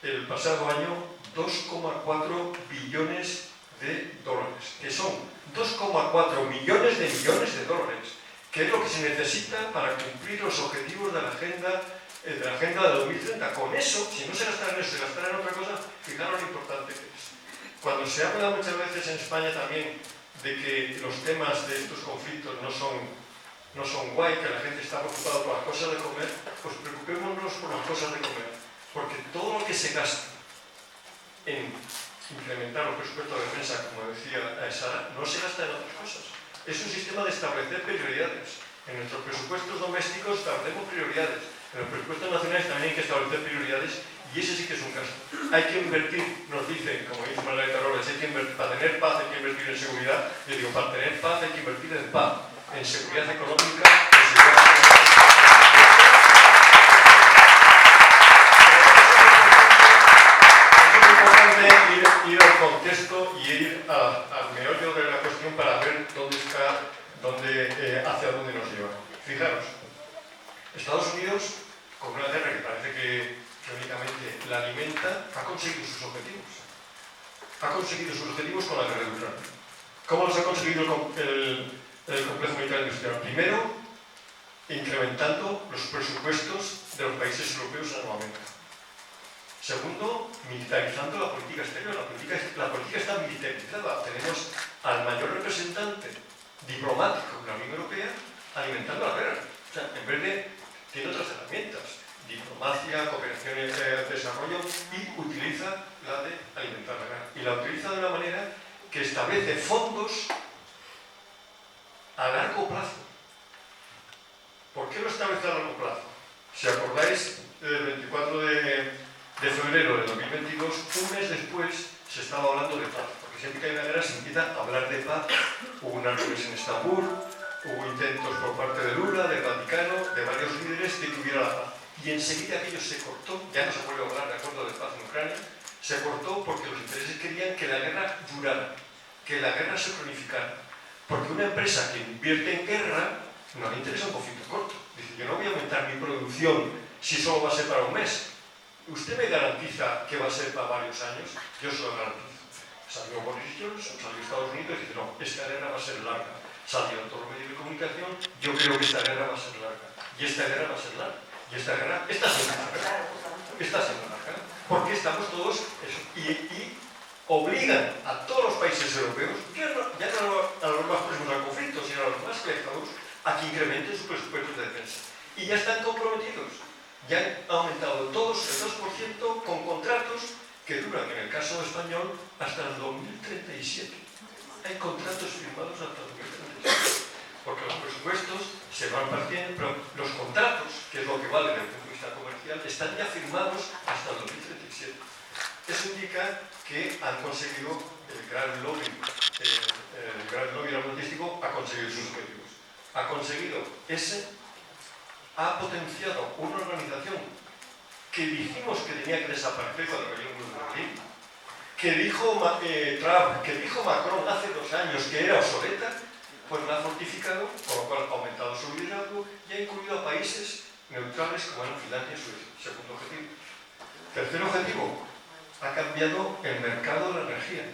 el pasado año 2,4 billones de dólares, que son 2,4 millones de dólares, que es lo que se necesita para cumplir los objetivos de la Agenda de 2030. Con eso, si no se gastara en eso, se gastara en otra cosa, fijaros lo importante que es. Cuando se habla muchas veces en España también de que los temas de estos conflictos no son guay, que la gente está preocupada por las cosas de comer, pues preocupémonos por las cosas de comer, porque todo lo que se gasta en incrementar los presupuestos de defensa, como decía Sara, no se gasta en otras cosas. Es un sistema de establecer prioridades. En nuestros presupuestos domésticos establecemos prioridades. En los presupuestos nacionales también hay que establecer prioridades y ese sí que es un gasto. Hay que invertir, nos dicen, como dice Margarita Robles, para tener paz hay que invertir en seguridad. Yo digo, para tener paz hay que invertir en paz, en seguridad económica, en seguridad económica. Ir al contexto y ir al meollo de la cuestión para ver hacia dónde nos lleva. Fijaros, Estados Unidos, con una guerra que parece que únicamente la alimenta, ha conseguido sus objetivos. Ha conseguido sus objetivos con la guerra de Ucrania. ¿Cómo los ha conseguido el complejo militar industrial? Primero, incrementando los presupuestos de los países europeos anualmente. Segundo, militarizando la política exterior. La política está militarizada. Tenemos al mayor representante diplomático de la Unión Europea alimentando la guerra. O sea, en vez de, tiene otras herramientas, diplomacia, cooperación y desarrollo, y utiliza la de alimentar la guerra. Y la utiliza de una manera que establece fondos a largo plazo. ¿Por qué lo establece a largo plazo? Si acordáis, el 24 de febrero de 2022, un mes después, se estaba hablando de paz, porque siempre que hay una guerra se empieza a hablar de paz. Hubo una reunión en Estambul, hubo intentos por parte de Lula, del Vaticano, de varios líderes de que hubiera la paz. Y enseguida aquello se cortó, ya no se puede hablar de acuerdo de paz en Ucrania, se cortó porque los intereses querían que la guerra durara, que la guerra se cronificara. Porque una empresa que invierte en guerra no le interesa un conflicto corto. Dice, yo no voy a aumentar mi producción si solo va a ser para un mes. ¿Usted me garantiza que va a ser para varios años? Yo se lo garantizo. Salió Boris Johnson, salió Estados Unidos y dice, no, esta guerra va a ser larga. Salieron todos los medios de comunicación, yo creo que esta guerra va a ser larga. Y esta guerra va a ser larga. Y esta guerra está siendo larga. Está siendo larga. Porque estamos todos, y obligan a todos los países europeos, ya no a los más próximos al conflicto, sino a los más lejanos, a que incrementen sus presupuestos de defensa. Y ya están comprometidos. Ya han aumentado todos el 2% con contratos que duran, en el caso español, hasta el 2037. Hay contratos firmados hasta el 2037. Porque los presupuestos se van partiendo, pero los contratos, que es lo que vale desde el punto de vista comercial, están ya firmados hasta el 2037. Eso indica que han conseguido el gran lobby armamentístico ha conseguido sus objetivos. Ha conseguido ha potenciado una organización que dijimos que tenía que desaparecer cuando cayó el muro de Berlín, que dijo Trump, que dijo Macron hace 2 años que era obsoleta, pues la ha fortificado, con lo cual ha aumentado su liderazgo y ha incluido a países neutrales como eran Finlandia y Suecia. Segundo objetivo. Tercer objetivo, ha cambiado el mercado de la energía.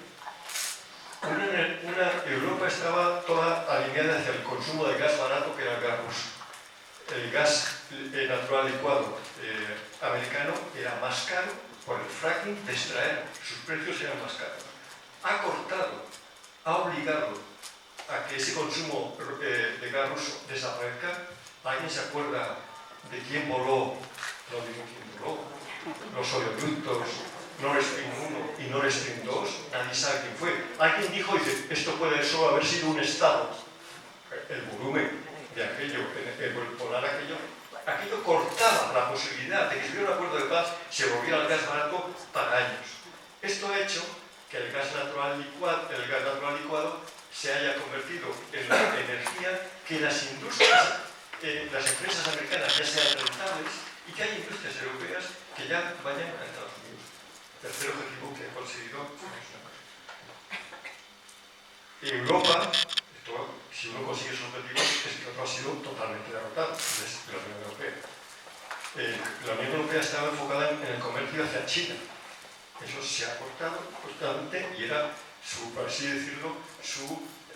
Europa estaba toda alineada hacia el consumo de gas barato, que era el gas ruso. El gas natural licuado americano era más caro por el fracking de extraer, sus precios eran más caros. Ha cortado, ha obligado a que ese consumo de gas ruso desaparezca. ¿Alguien se acuerda de quién voló? No digo quién voló. Los oleoductos Nord Stream 1 y Nord Stream 2, nadie sabe quién fue. Alguien dijo, dice, esto puede solo haber sido un Estado. El volumen de aquello, el volar aquello cortaba la posibilidad de que si hubiera un acuerdo de paz se volviera el gas barato para años. Esto ha hecho que el gas natural licuado se haya convertido en la energía que las industrias, las empresas americanas ya sean rentables y que haya industrias europeas que ya vayan a Estados Unidos. Tercer objetivo que ha conseguido Europa. Si uno consigue esos objetivos, es que otro ha sido totalmente derrotado, es la Unión Europea. La Unión Europea estaba enfocada en el comercio hacia China. Eso se ha cortado constantemente y era por así decirlo,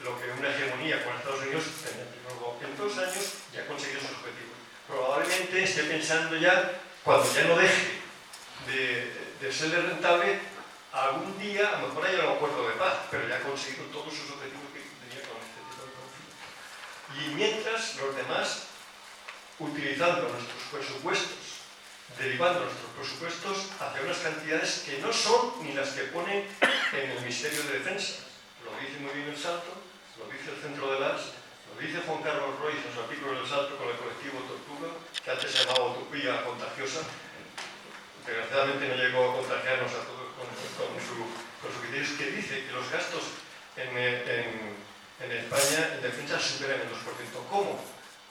lo que una hegemonía con Estados Unidos tenía. Luego, en 2 años ya conseguido sus objetivos. Probablemente esté pensando ya, cuando ya no deje de serle rentable, algún día, a lo mejor haya un acuerdo de paz, pero ya ha conseguido todos sus objetivos que tenía con este tipo de conflicto. Y mientras los demás, utilizando nuestros presupuestos, derivando nuestros presupuestos hacia unas cantidades que no son ni las que ponen en el Ministerio de Defensa. Lo dice muy bien el Salto, lo dice el Centro de las, lo dice Juan Carlos Royce en su artículo del Salto con el colectivo Tortuga, que antes se llamaba Utopía Contagiosa. Desgraciadamente no llegó a contagiarnos a todos con su criterio, que dice que los gastos en España en defensa superan el 2%. ¿Cómo?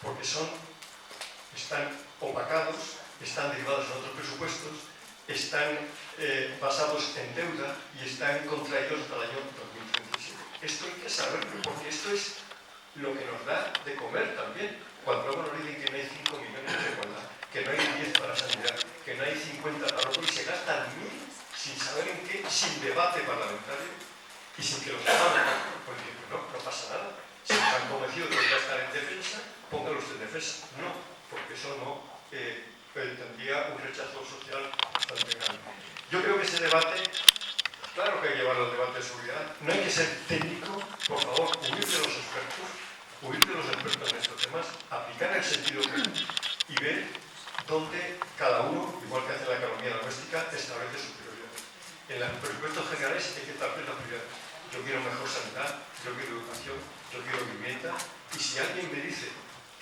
Porque están opacados, están derivados en otros presupuestos, están basados en deuda y están contraídos hasta el año 2037. Esto hay que saberlo, porque esto es lo que nos da de comer también. Cuando luego nos dicen que no hay 5 millones de igualdad, que no hay 10 para sanidad, que no hay 50 para otro, y se gastan 1000 sin saber en qué, sin debate parlamentario y sin que los hagan, porque no pasa nada. Si están convencidos de gastar en defensa, póngalos en defensa. No, porque eso no tendría un rechazo social bastante grande. Yo creo que ese debate, claro que hay que llevarlo al debate de seguridad, no hay que ser técnico, por favor, huir de los expertos en estos temas, aplicar el sentido común y ver dónde cada uno, igual que hace la economía doméstica, establece sus prioridades. En los presupuestos generales hay que establecer las prioridades. Yo quiero mejor sanidad, yo quiero educación, yo quiero vivienda, y si alguien me dice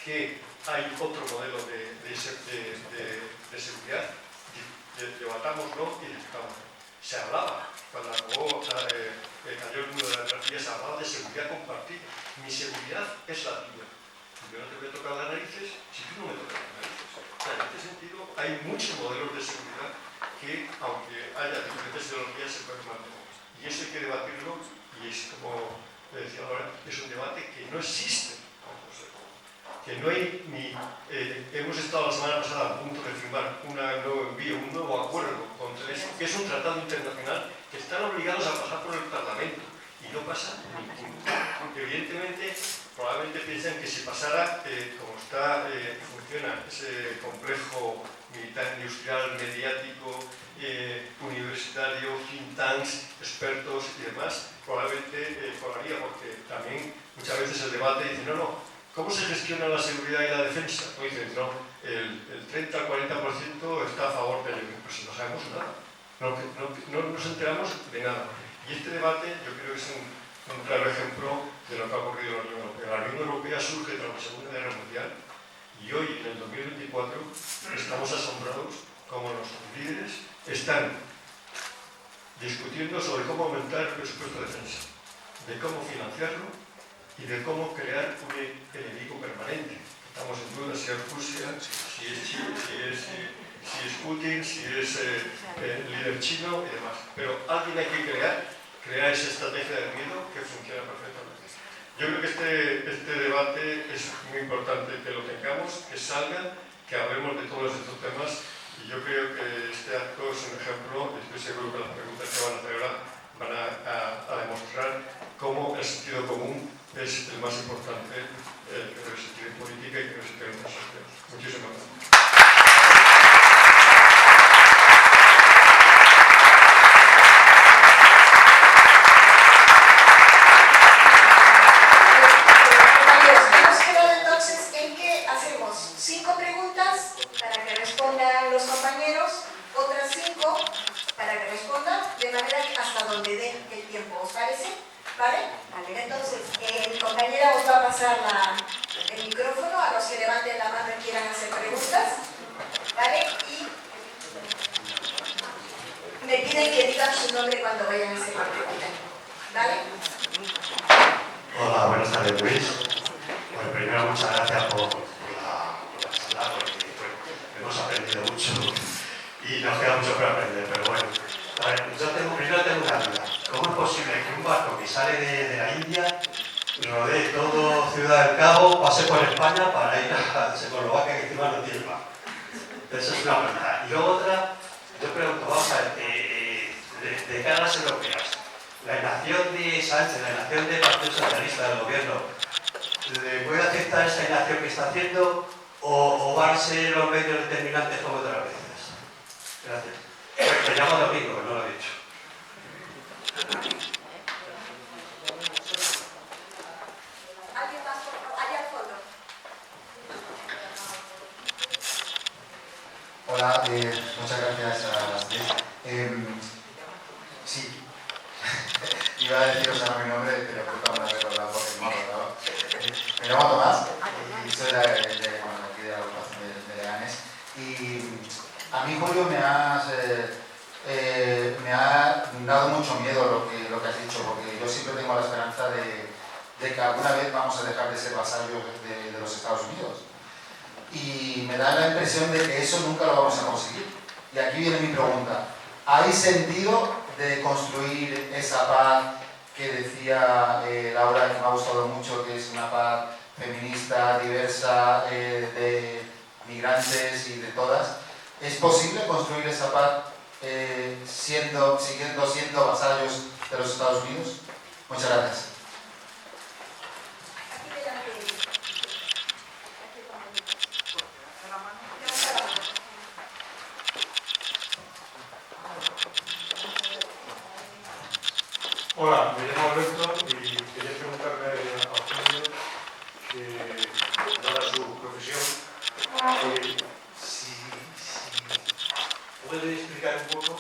que hay otro modelo de seguridad, debatámoslo y discutámoslo. Se hablaba, cuando cayó el mundo de la energía, se hablaba de seguridad compartida. Mi seguridad es la tuya. Yo no te voy a tocar las narices si tú no me tocas las narices. O sea, en este sentido, hay muchos modelos de seguridad que, aunque haya diferentes ideologías, se pueden mantener. Y eso hay que debatirlo, y es como decía ahora, es un debate que no existe. Que no hay ni... hemos estado la semana pasada a punto de firmar un nuevo acuerdo con Telesco, que es un tratado internacional que están obligados a pasar por el Parlamento, y no pasa ninguno. Evidentemente, probablemente piensan que si pasara, como funciona ese complejo militar, industrial, mediático, universitario, think tanks, expertos y demás, probablemente colaría, porque también muchas veces el debate dice, no, ¿cómo se gestiona la seguridad y la defensa? No dicen, no, el 30 al 40% está a favor de ello. Pues no sabemos nada, no nos enteramos de nada. Y este debate yo creo que es un claro ejemplo de lo que ha ocurrido en la Unión Europea. La Unión Europea surge tras la Segunda Guerra Mundial, y hoy, en el 2024, estamos asombrados como nuestros líderes están discutiendo sobre cómo aumentar el presupuesto de defensa, de cómo financiarlo y de cómo crear un enemigo permanente. Estamos en duda si es Rusia, si es China, si es Putin, si es el líder chino y demás. Pero alguien hay que crear esa estrategia de miedo que funciona perfectamente. Yo creo que este debate es muy importante que lo tengamos, que salga, que hablemos de todos estos temas, y yo creo que este acto es un ejemplo, y estoy seguro que las preguntas que van a hacer ahora van a demostrar cómo el sentido común es el más importante que no existir en política y que no existir en otras sociedades. Muchísimas gracias. Hemos quedado entonces en que hacemos 5 preguntas para que respondan los compañeros, otras 5 para que respondan, de manera que hasta donde den el tiempo, ¿os parece? ¿Vale? Entonces, mi compañera os va a pasar el micrófono a los que levanten la mano y quieran hacer preguntas, ¿vale? Y me piden que digan su nombre cuando vayan a hacer la pregunta, ¿vale? Hola, buenas tardes, Luis. Bueno, primero, muchas gracias por la charla, porque hemos aprendido mucho y nos queda mucho por aprender, pero bueno. A ver, primero tengo una duda. ¿Cómo es posible que un barco que sale de la India rodee todo Ciudad del Cabo, pase por España para ir a Checoslovaquia, que encima no tiene mar? Esa es una pregunta. Y luego otra, yo pregunto, vamos a ver, de cara a las europeas, la inacción de Sánchez, la inacción del Partido Socialista del Gobierno, ¿le puede aceptar esta inacción que está haciendo o van a ser los medios determinantes como otras veces? Gracias. Me llamo Domingo, que no lo he dicho. ¿Alguien más, por favor? Allá al fondo. Hola, muchas gracias a las tres. Sí, iba a deciros ahora mi nombre, pero justo me lo he recordado porque no me acordaba. Me llamo Tomás y soy de aquí de la agrupación de Leganés. Y a mí, Julio, me ha dado mucho miedo lo que has dicho, porque yo siempre tengo la esperanza de que alguna vez vamos a dejar de ser vasallos de los Estados Unidos. Y me da la impresión de que eso nunca lo vamos a conseguir. Y aquí viene mi pregunta. ¿Hay sentido de construir esa paz que decía Laura, que me ha gustado mucho, que es una paz feminista, diversa, de migrantes y de todas? ¿Es posible construir esa paz siguiendo siendo vasallos de los Estados Unidos? Muchas gracias. Hola, me llamo Alberto y quería preguntarle a Julio, dada su profesión, si puede explicar un poco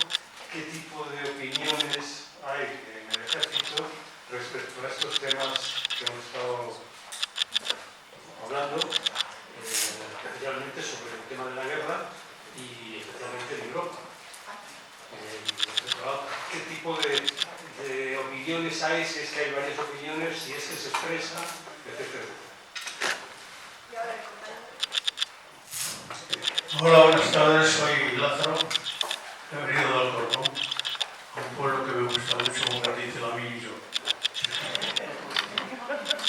qué tipo de opiniones hay en el ejército respecto a estos temas que hemos estado hablando, especialmente sobre el tema de la guerra y especialmente en Europa. ¿Qué tipo de opiniones hay? Si es que hay varias opiniones, si es que se expresa, etcétera. Hola, buenas tardes, soy Lázaro, he venido de Alcorcón, un pueblo que me gusta mucho, como dice la Millo.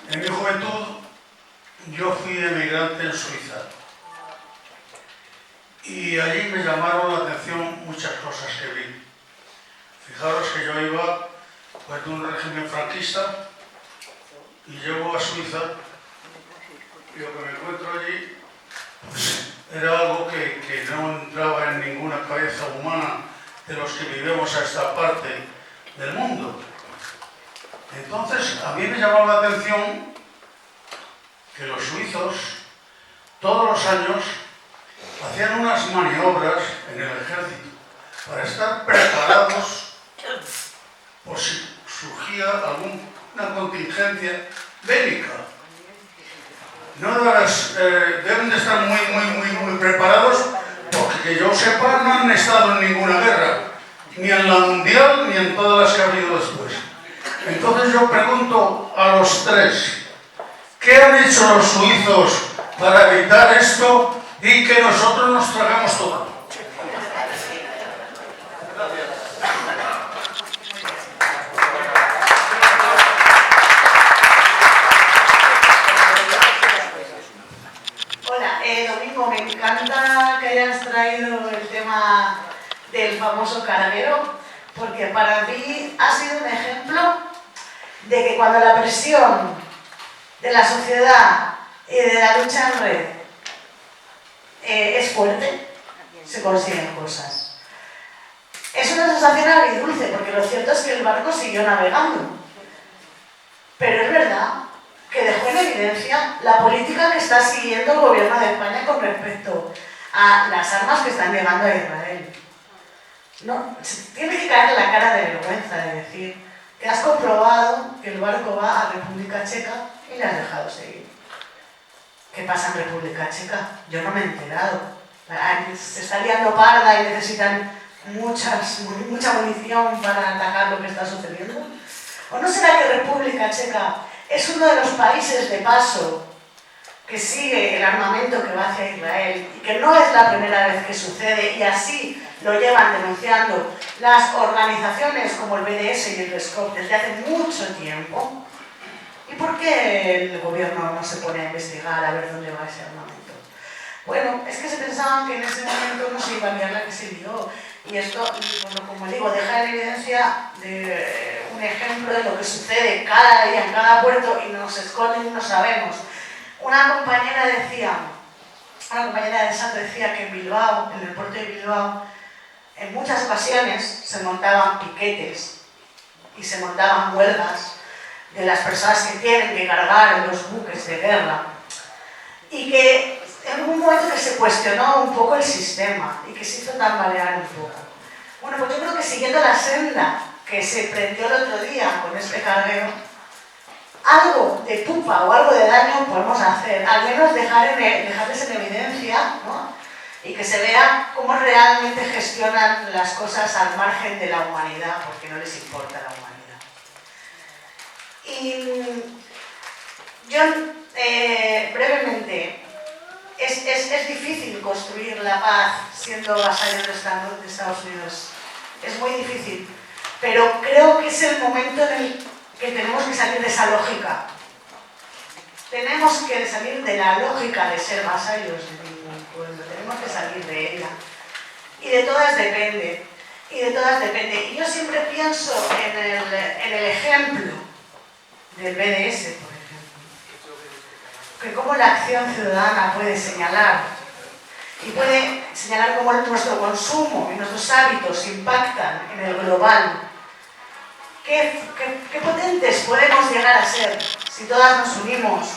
En mi juventud yo fui emigrante en Suiza y allí me llamaron la atención muchas cosas que vi. Fijaros que yo iba pues, de un régimen franquista y llego a Suiza y lo que me encuentro allí pues, era algo que no entraba en ninguna cabeza humana de los que vivimos a esta parte del mundo. Entonces, a mí me llamaba la atención que los suizos todos los años hacían unas maniobras en el ejército para estar preparados por si surgía alguna contingencia bélica. No deben de estar muy preparados porque que yo sepa no han estado en ninguna guerra, ni en la mundial ni en todas las que ha habido después. Entonces yo pregunto a los tres, ¿qué han hecho los suizos para evitar esto y que nosotros nos tragamos todo? Hola, Domingo, me encanta que hayas traído el tema del famoso carguero, porque para mí ha sido un ejemplo de que cuando la presión de la sociedad y de la lucha en red es fuerte, se consiguen cosas. Es una sensación agridulce, porque lo cierto es que el barco siguió navegando. Pero es verdad que dejó en evidencia la política que está siguiendo el gobierno de España con respecto a las armas que están llegando a Israel. No, tiene que caer la cara de vergüenza de decir que has comprobado que el barco va a República Checa y le has dejado seguir. ¿Qué pasa en República Checa? Yo no me he enterado. Se está liando parda y necesitan mucha munición para atacar lo que está sucediendo. ¿O no será que República Checa es uno de los países de paso que sigue el armamento que va hacia Israel y que no es la primera vez que sucede y así lo llevan denunciando las organizaciones como el BDS y el RESCOP desde hace mucho tiempo? ¿Y por qué el gobierno no se pone a investigar a ver dónde va ese armamento? Bueno, es que se pensaban que en ese momento no se iba a liar la que se lió. Y esto, bueno, como digo, deja en evidencia de un ejemplo de lo que sucede cada día en cada puerto y nos esconden y no sabemos. Una compañera de Santo decía que en Bilbao, en el puerto de Bilbao, en muchas ocasiones se montaban piquetes y se montaban huelgas de las personas que tienen que cargar en los buques de guerra y que en un momento que se cuestionó un poco el sistema y que se hizo tambalear un poco. Bueno, pues yo creo que siguiendo la senda que se prendió el otro día con este carguero, algo de pupa o algo de daño podemos hacer, al menos dejarles en evidencia, ¿no? Y que se vea cómo realmente gestionan las cosas al margen de la humanidad, porque no les importa la humanidad. Y yo, brevemente, es difícil construir la paz siendo vasallos de Estados Unidos. Es muy difícil, pero creo que es el momento en el que tenemos que salir de esa lógica. Tenemos que salir de la lógica de ser vasallos de ningún pueblo, tenemos que salir de ella. Y de todas depende, y yo siempre pienso en el ejemplo del BDS, por ejemplo, que cómo la acción ciudadana puede señalar, y puede señalar cómo nuestro consumo y nuestros hábitos impactan en el global. ¿Qué potentes podemos llegar a ser si todas nos unimos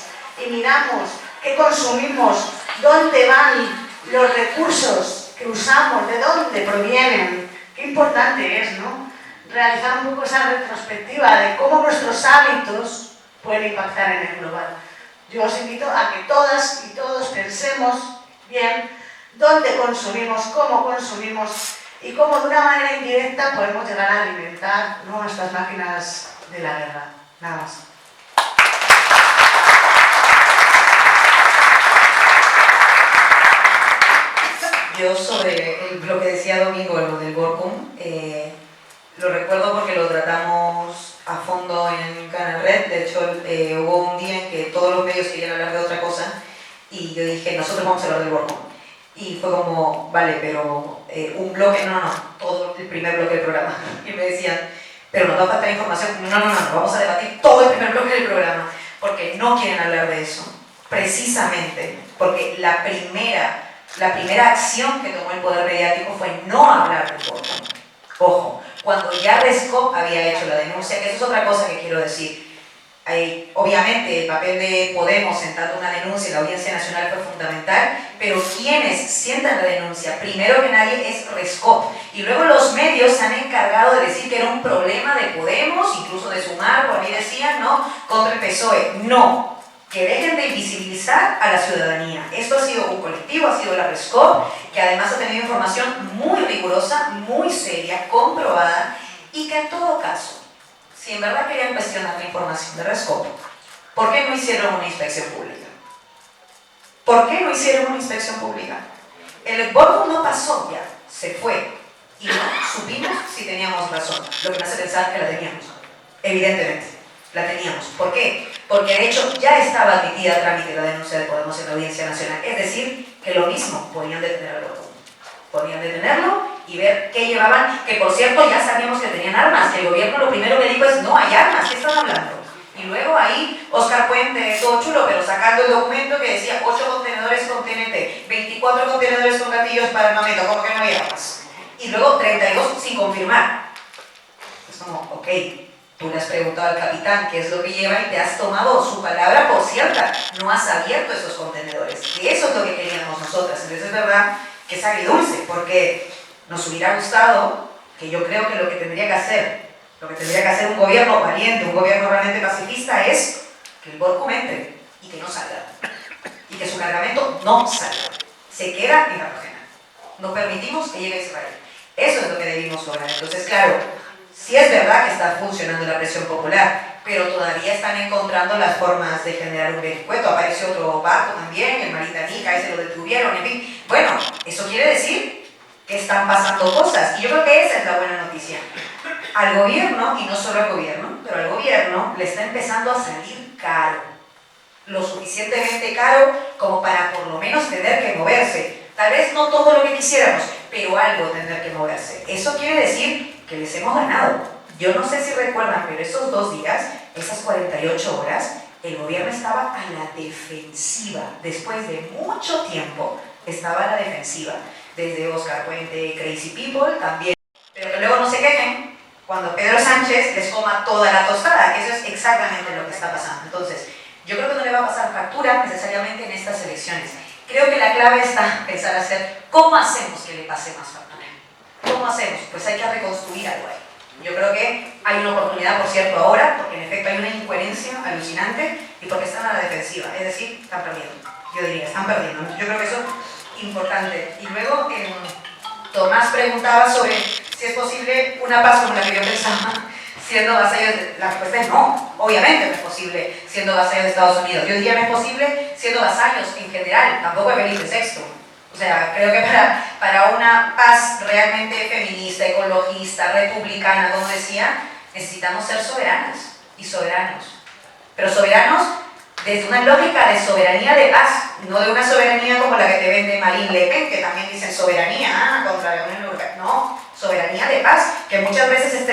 y miramos qué consumimos, dónde van los recursos que usamos, de dónde provienen? Qué importante es, ¿no? Realizar un poco esa retrospectiva de cómo nuestros hábitos pueden impactar en el global. Yo os invito a que todas y todos pensemos bien dónde consumimos, cómo consumimos y cómo de una manera indirecta podemos llegar a alimentar, ¿no?, a estas máquinas de la guerra. Nada más. Yo sobre lo que decía Domingo, lo del Borkum, lo recuerdo porque lo tratamos a fondo en Canal Red. De hecho, hubo un día en que todos los medios querían hablar de otra cosa y yo dije, nosotros vamos a hablar del Borkum. Y fue como, vale, pero un bloque, no, todo el primer bloque del programa. Y me decían, pero nos va a faltar información. No, vamos a debatir todo el primer bloque del programa, porque no quieren hablar de eso. Precisamente, porque la primera acción que tomó el poder mediático fue no hablar del Borkum. Ojo, cuando ya Rescop había hecho la denuncia, que eso es otra cosa que quiero decir. Obviamente el papel de Podemos sentando una denuncia en la Audiencia Nacional fue fundamental, pero quienes sientan la denuncia, primero que nadie, es Rescop. Y luego los medios se han encargado de decir que era un problema de Podemos, incluso de Sumar, por ahí decían, ¿no?, contra el PSOE. No, que dejen de invisibilizar a la ciudadanía. Esto ha sido un colectivo, ha sido la Rescop, que además ha tenido información muy rigurosa, muy seria, comprobada, y que en todo caso, si en verdad querían cuestionar la información de Rescop, ¿por qué no hicieron una inspección pública? ¿Por qué no hicieron una inspección pública? El Borkum no pasó ya, se fue, y no supimos si teníamos razón, lo que me hace pensar que la teníamos. Evidentemente, la teníamos. ¿Por qué? Porque de hecho ya estaba admitida a trámite la denuncia de Podemos en la Audiencia Nacional, es decir, que lo mismo, podían detener al Borkum. Podían detenerlo y ver qué llevaban, que por cierto ya sabíamos que tenían armas, que el gobierno lo primero que dijo es no hay armas, ¿qué están hablando? Y luego ahí Óscar Puente, todo chulo, pero sacando el documento que decía 8 contenedores con TNT, 24 contenedores con gatillos para armamento, como que no había armas. Y luego 32 sin confirmar. Es como, ok, tú le has preguntado al capitán qué es lo que lleva y te has tomado su palabra por cierta, no has abierto esos contenedores. Y eso es lo que queríamos nosotras. Entonces es verdad que es agridulce, porque nos hubiera gustado, que yo creo que lo que tendría que hacer un gobierno valiente, un gobierno realmente pacifista, es que el Borkum entre y que no salga, y que su cargamento no salga, se queda en Cartagena. No permitimos que llegue a Israel. Eso es lo que debimos lograr. Entonces, claro, sí es verdad que está funcionando la presión popular, pero todavía están encontrando las formas de generar un vericueto. Apareció otro barco también, el Maritanica, ese lo detuvieron, en fin. Bueno, eso quiere decir que están pasando cosas, y yo creo que esa es la buena noticia. Al gobierno, y no solo al gobierno, pero al gobierno le está empezando a salir caro. Lo suficientemente caro como para por lo menos tener que moverse. Tal vez no todo lo que quisiéramos, pero algo tener que moverse. Eso quiere decir que les hemos ganado. Yo no sé si recuerdan, pero esos 2 días, esas 48 horas, el gobierno estaba a la defensiva. Después de mucho tiempo, estaba a la defensiva. Desde Oscar Puente, Crazy People, también. Pero que luego no se quejen cuando Pedro Sánchez les coma toda la tostada, que eso es exactamente lo que está pasando. Entonces, yo creo que no le va a pasar factura necesariamente en estas elecciones. Creo que la clave está en pensar a hacer cómo hacemos que le pase más factura. ¿Cómo hacemos? Pues hay que reconstruir algo ahí. Yo creo que hay una oportunidad, por cierto, ahora, porque en efecto hay una incoherencia alucinante y porque están a la defensiva, es decir, están perdiendo. Yo diría, están perdiendo. Yo creo que eso es importante. Y luego, Tomás preguntaba sobre si es posible una paz como la que yo pensaba, siendo vasallos de... La respuesta es no, obviamente no es posible siendo vasallos de Estados Unidos. Yo diría no es posible siendo vasallos en general, tampoco de Felipe VI. O sea, creo que para una paz realmente feminista, ecologista, republicana, como decía, necesitamos ser soberanas y soberanos. Pero soberanos desde una lógica de soberanía de paz, no de una soberanía como la que te vende Marine Le Pen, que también dicen soberanía contra la Unión Europea. No, soberanía de paz, que muchas veces es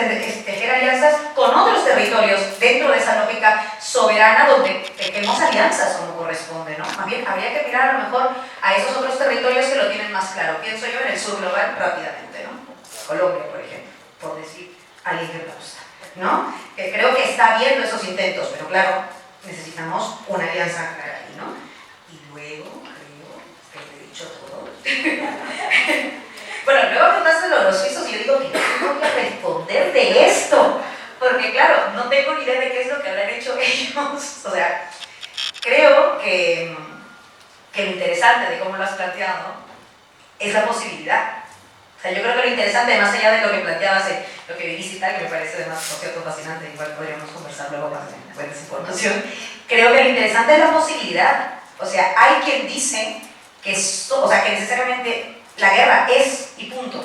tejer alianzas con otros territorios dentro de esa lógica soberana donde tejemos alianzas como corresponde, ¿no? Más bien habría que mirar a lo mejor a esos otros territorios que lo tienen más claro. Pienso yo en el sur global rápidamente, ¿no? Colombia, por ejemplo, por decir alguien que me gusta, ¿no? Que creo que está viendo esos intentos, pero claro, necesitamos una alianza clara ahí, ¿no? Y luego, creo que te he dicho todo. Bueno, luego preguntaste lo de los suizos y yo digo que no tengo que responder de esto, porque claro, no tengo ni idea de qué es lo que habrán hecho ellos. O sea, creo que lo interesante de cómo lo has planteado es la posibilidad. O sea, yo creo que lo interesante, más allá de lo que planteabas, lo que viviste y tal, que me parece además, por cierto, fascinante, igual podríamos conversar luego más de esa información, creo que lo interesante es la posibilidad. O sea, hay quien dice que necesariamente la guerra es, y punto,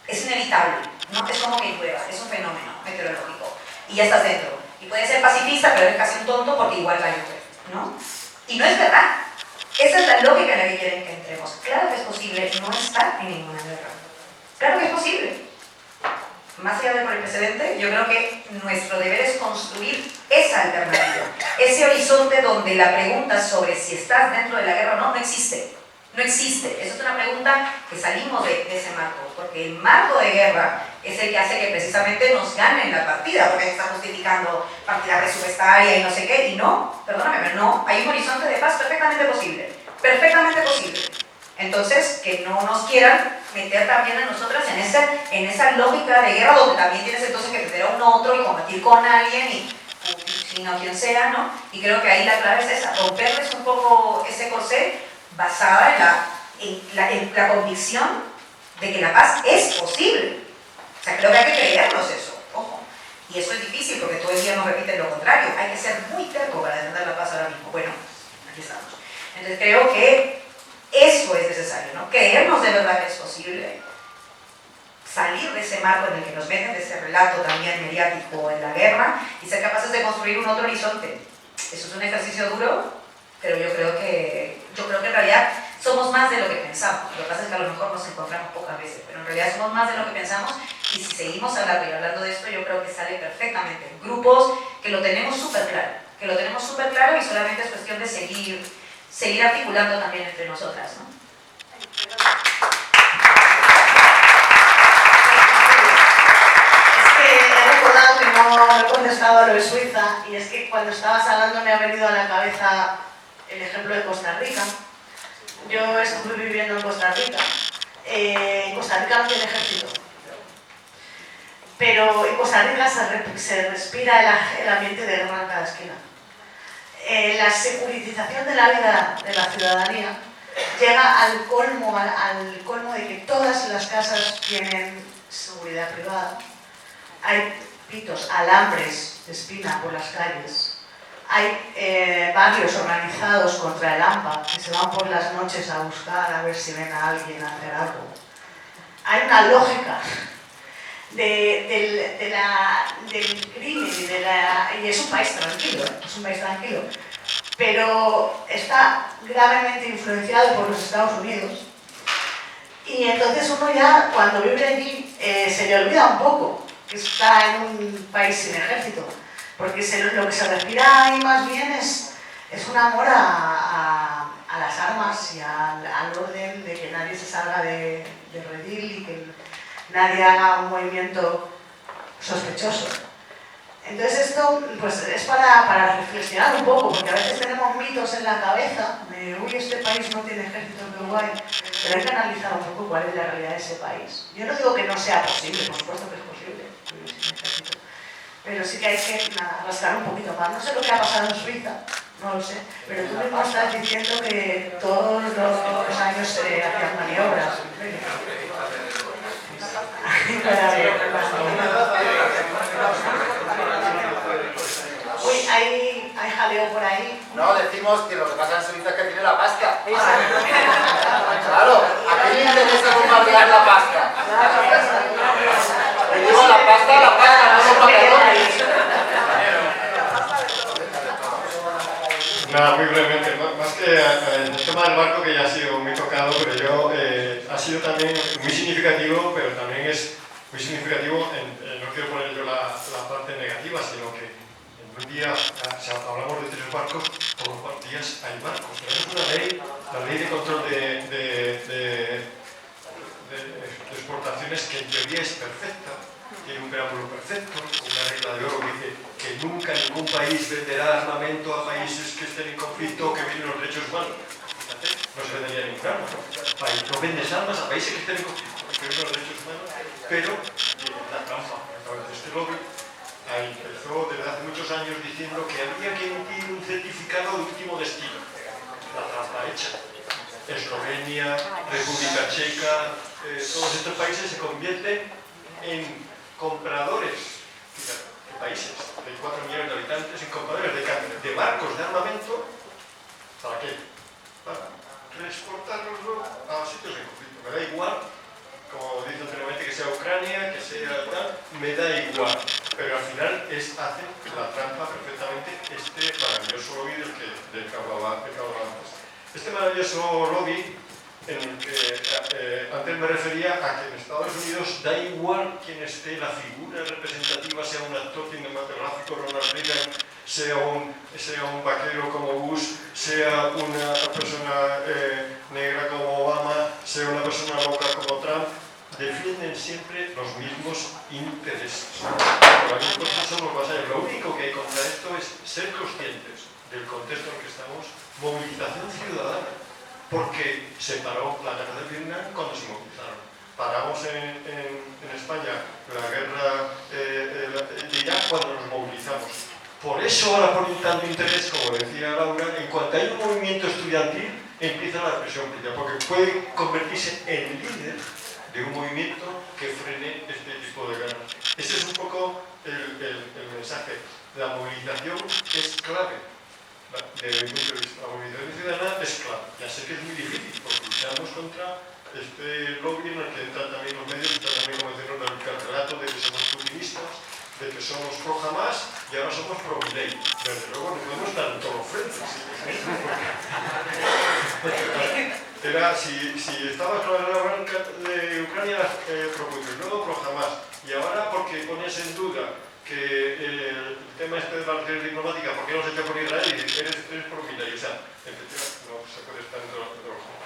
es inevitable, ¿no? Es como que llueva, es un fenómeno meteorológico, y ya estás dentro. Y puede ser pacifista, pero eres casi un tonto porque igual va a llover, ¿no? Y no es verdad. Esa es la lógica en la que quieren que entremos. Claro que es posible no estar en ninguna guerra. Claro que es posible. Más allá de por el precedente, yo creo que nuestro deber es construir esa alternativa. Ese horizonte donde la pregunta sobre si estás dentro de la guerra o no, no existe. No existe. Esa es una pregunta que salimos de ese marco, porque el marco de guerra es el que hace que precisamente nos ganen la partida, porque está justificando partida presupuestaria y no sé qué, y no, perdóname, pero no, hay un horizonte de paz perfectamente posible. Entonces, que no nos quieran meter también a nosotras en esa lógica de guerra donde también tienes entonces que tener a uno a otro y combatir con alguien y Putin o quien sea, ¿no? Y creo que ahí la clave es esa, romperles un poco ese corsé basada en la convicción de que la paz es posible. O sea, creo que hay que creernos eso, ojo. Y eso es difícil porque todo el día nos repiten lo contrario. Hay que ser muy terco para defender la paz ahora mismo. Bueno, aquí estamos. Entonces creo que eso es necesario, ¿no? Creernos de verdad que es posible, salir de ese marco en el que nos meten, de ese relato también mediático en la guerra y ser capaces de construir un otro horizonte. Eso es un ejercicio duro, pero yo creo que en realidad somos más de lo que pensamos. Lo que pasa es que a lo mejor nos encontramos pocas veces, pero en realidad somos más de lo que pensamos y si seguimos hablando de esto, yo creo que sale perfectamente. Grupos que lo tenemos súper claro, y solamente es cuestión de seguir articulando también entre nosotras, ¿no? Es que he recordado que no he contestado a lo de Suiza, y es que cuando estabas hablando me ha venido a la cabeza el ejemplo de Costa Rica. Yo estuve viviendo en Costa Rica. Costa Rica no tiene ejército, pero en Costa Rica se respira el ambiente de guerra en cada esquina. La securitización de la vida de la ciudadanía llega al colmo de que todas las casas tienen seguridad privada. Hay pitos, alambres de espina por las calles. Hay barrios organizados contra el AMPA que se van por las noches a buscar a ver si ven a alguien hacer algo. Hay una lógica del crimen y es un país tranquilo, pero está gravemente influenciado por los Estados Unidos, y entonces uno ya cuando vive allí se le olvida un poco que está en un país sin ejército, porque lo que se respira ahí más bien es un amor a las armas y al orden, de que nadie se salga de redil y que nadie haga un movimiento sospechoso. Entonces esto pues, es para reflexionar un poco, porque a veces tenemos mitos en la cabeza de uy, este país no tiene ejército, qué guay, pero hay que analizar un poco cuál es la realidad de ese país. Yo no digo que no sea posible, por supuesto que es posible vivir sin ejército, pero sí que hay que rascar un poquito más. No sé lo que ha pasado en Suiza, no lo sé, pero tú mismo estás diciendo que todos los años se hacían maniobras. Uy, hay jaleo por ahí. No, decimos que lo que pasa en Suiza es que tiene la pasta. Claro, ¿a quién le interesa bombardear la pasta? Le digo la pasta, no los pantalones. Nada, muy brevemente, más que el tema del barco, que ya ha sido muy tocado, pero yo ha sido también muy significativo, pero también es muy significativo, no quiero poner yo la parte negativa, sino que en un día, hablamos de 3 barcos, todos los días hay barcos. Tenemos una ley, la ley de control de exportaciones, que en teoría es perfecta, tiene un preámbulo perfecto, una regla de oro que dice que nunca ningún país venderá armamento a países que estén en conflicto o que violen los derechos humanos. Fíjate, no se vendería ningún arma. No vendes armas a países que estén en conflicto, que violen los derechos humanos, pero la trampa, este lobby empezó desde hace muchos años diciendo que había que emitir un certificado de último destino. La trampa hecha. Eslovenia, República Checa, todos estos países se convierten en compradores, fíjate, de países de 4 millones de habitantes, en compradores de barcos de armamento. ¿Para qué? Para transportarlos a sitios en conflicto. Me da igual, como dice anteriormente, que sea Ucrania, que sea tal, me da igual. Pero al final hacen la trampa perfectamente este maravilloso lobby del que hablaba antes. Este maravilloso lobby, en el que antes me refería a que en Estados Unidos da igual quién esté, la figura representativa, sea un actor cinematográfico, Ronald Reagan, sea un vaquero como Bush, sea una persona negra como Obama, sea una persona loca como Trump, defienden siempre los mismos intereses. Los mismos somos vasallos. Lo único que hay contra esto es ser conscientes del contexto en el que estamos, movilización ciudadana, porque se paró la guerra de Vietnam cuando se movilizaron. Paramos en España la guerra de Irak cuando nos movilizamos. Por eso ahora ponen tanto interés, como decía Laura, en cuanto hay un movimiento estudiantil, empieza la represión política, porque puede convertirse en líder de un movimiento que frene este tipo de guerras. Ese es un poco el mensaje. La movilización es clave. Desde mi punto de vista, la movilización ciudadana es clave. Ya sé que es muy difícil, porque luchamos contra este lobby en el que entran también los medios, entran también, como decirnos, el relato de que somos putinistas, de que somos pro Hamas y ahora somos pro Milei. Desde luego no podemos estar en todos los frentes. Si estaba con la guerra de Ucrania, pro Putin, luego pro Hamas, y ahora porque ponías en duda que el tema este de la relación diplomática, ¿por qué no se echa por Israel? Y eres por Milei. O sea, efectivamente, no se puede estar en todos los frentes.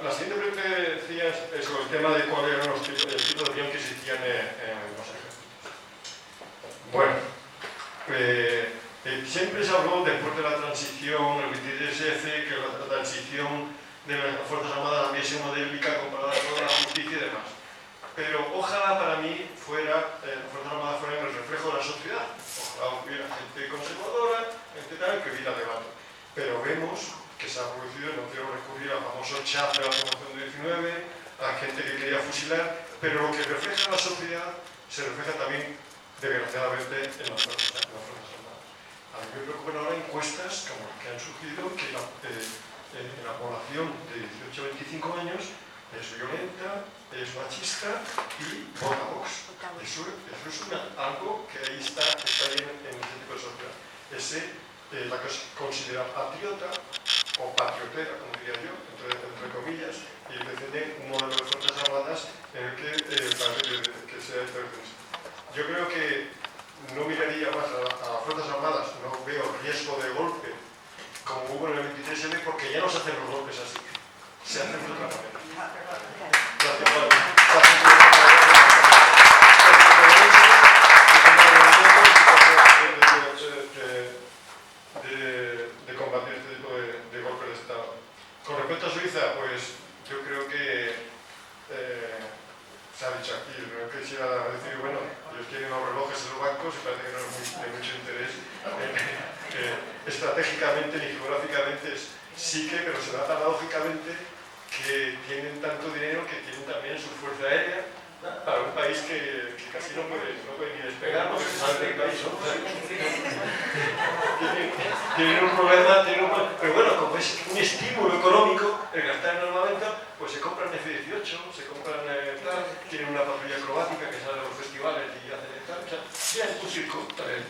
La siguiente pregunta que decías es sobre el tema de cuál era el tipo de avión que existían en los ejércitos. Bueno, siempre se habló después de la transición, el 23F, que la transición de las Fuerzas Armadas había sido modélica comparada con la justicia y demás. Pero ojalá para mí las Fuerzas Armadas fueran el reflejo de la sociedad. Ojalá hubiera gente conservadora, gente tal, que hubiera debate. Pero vemos que se ha producido, no quiero recurrir al famoso chat de la promoción de 19, a gente que quería fusilar, pero lo que refleja la sociedad se refleja también, desgraciadamente, en las Fuerzas Armadas. A mí me preocupan ahora encuestas como las que han surgido, que la población de 18 a 25 años es violenta, es machista y vota Vox. Eso es algo que ahí está bien en ese tipo de sociedad. La que se considera patriota o patriotera, como diría yo, entre comillas, y defiende un modelo de Fuerzas Armadas en el que sea intervencionista. yo creo que no miraría más a las Fuerzas Armadas, no veo riesgo de golpe como hubo en el 23M, porque ya no se hacen los golpes así, se hacen de otra manera. De combatir este tipo de golpes de Estado. Con respecto a Suiza, pues yo creo que se ha dicho aquí, no quisiera decir, bueno, ellos tienen los relojes en los bancos y parece que no es de mucho interés estratégicamente ni geográficamente, sí que, pero se da paradójicamente que tienen tanto dinero que tienen también su fuerza aérea para un país que casi no puede ni despegar porque se sale del país, ¿no? Tienen un problema, pero bueno, como es un estímulo económico el gastar en armamento, pues se compran F-18, se compran tal, tienen una patrulla acrobática que sale a los festivales y hace tal, o sea, ya es un circo también.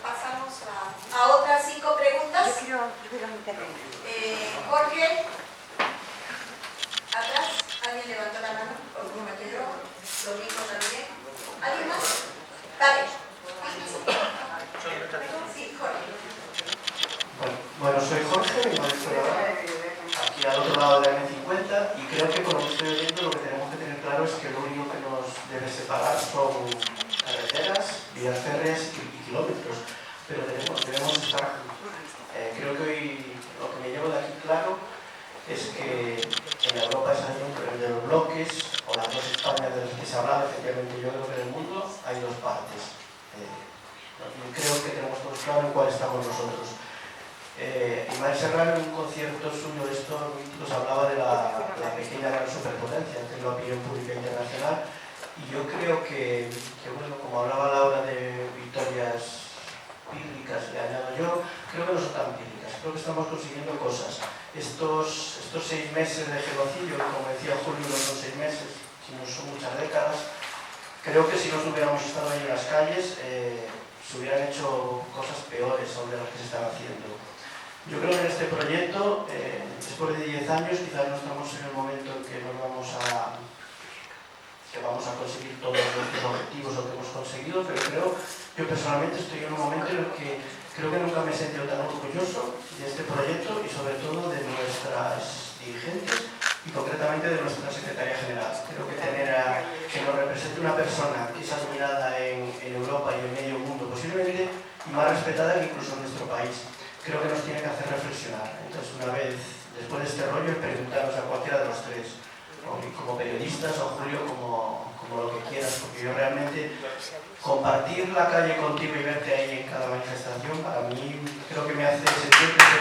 Pasamos a otras 5 preguntas. Jorge, atrás, alguien levantó la mano, por un momento yo, lo mismo también. ¿Alguien más? Dale. Sí, Jorge. Bueno, soy Jorge, mi maestro aquí al otro lado de la M50 y creo que con lo que estoy oyendo lo que tenemos que tener claro es que lo único que nos debe separar son carreteras, vías férreas y kilómetros, pero debemos estar juntos. Creo que hoy lo que me llevo de aquí claro es que en Europa es año de los bloques o las dos Españas de las que se habla, efectivamente yo creo que en el mundo hay dos partes. Creo que tenemos todos claro en cuál estamos nosotros. Ismael Serrano, en un concierto suyo de estos míticos, hablaba de la pequeña gran superpotencia en la opinión pública internacional, y yo creo que bueno, como hablaba Laura de victorias pírricas, le añado yo, creo que no son tan pírricas, creo que estamos consiguiendo cosas. Estos 6 meses de genocidio, como decía Julio, no son 6 meses, sino son muchas décadas. Creo que si no hubiéramos estado ahí en las calles, se hubieran hecho cosas peores aún de las que se están haciendo. Yo creo que en este proyecto, después de 10 años, quizás no estamos en el momento en que vamos a conseguir todos nuestros objetivos o que hemos conseguido, pero yo personalmente estoy en un momento en el que creo que nunca me he sentido tan orgulloso de este proyecto y sobre todo de nuestras dirigentes y concretamente de nuestra secretaria general. Creo que que nos represente una persona que es admirada en Europa y en medio mundo posiblemente y más respetada que incluso en nuestro país, creo que nos tiene que hacer reflexionar. Entonces, una vez después de este rollo, preguntaros a cualquiera de los tres, como periodistas o Julio, como lo que quieras, porque yo realmente compartir la calle contigo y verte ahí en cada manifestación, para mí creo que me hace sentir que soy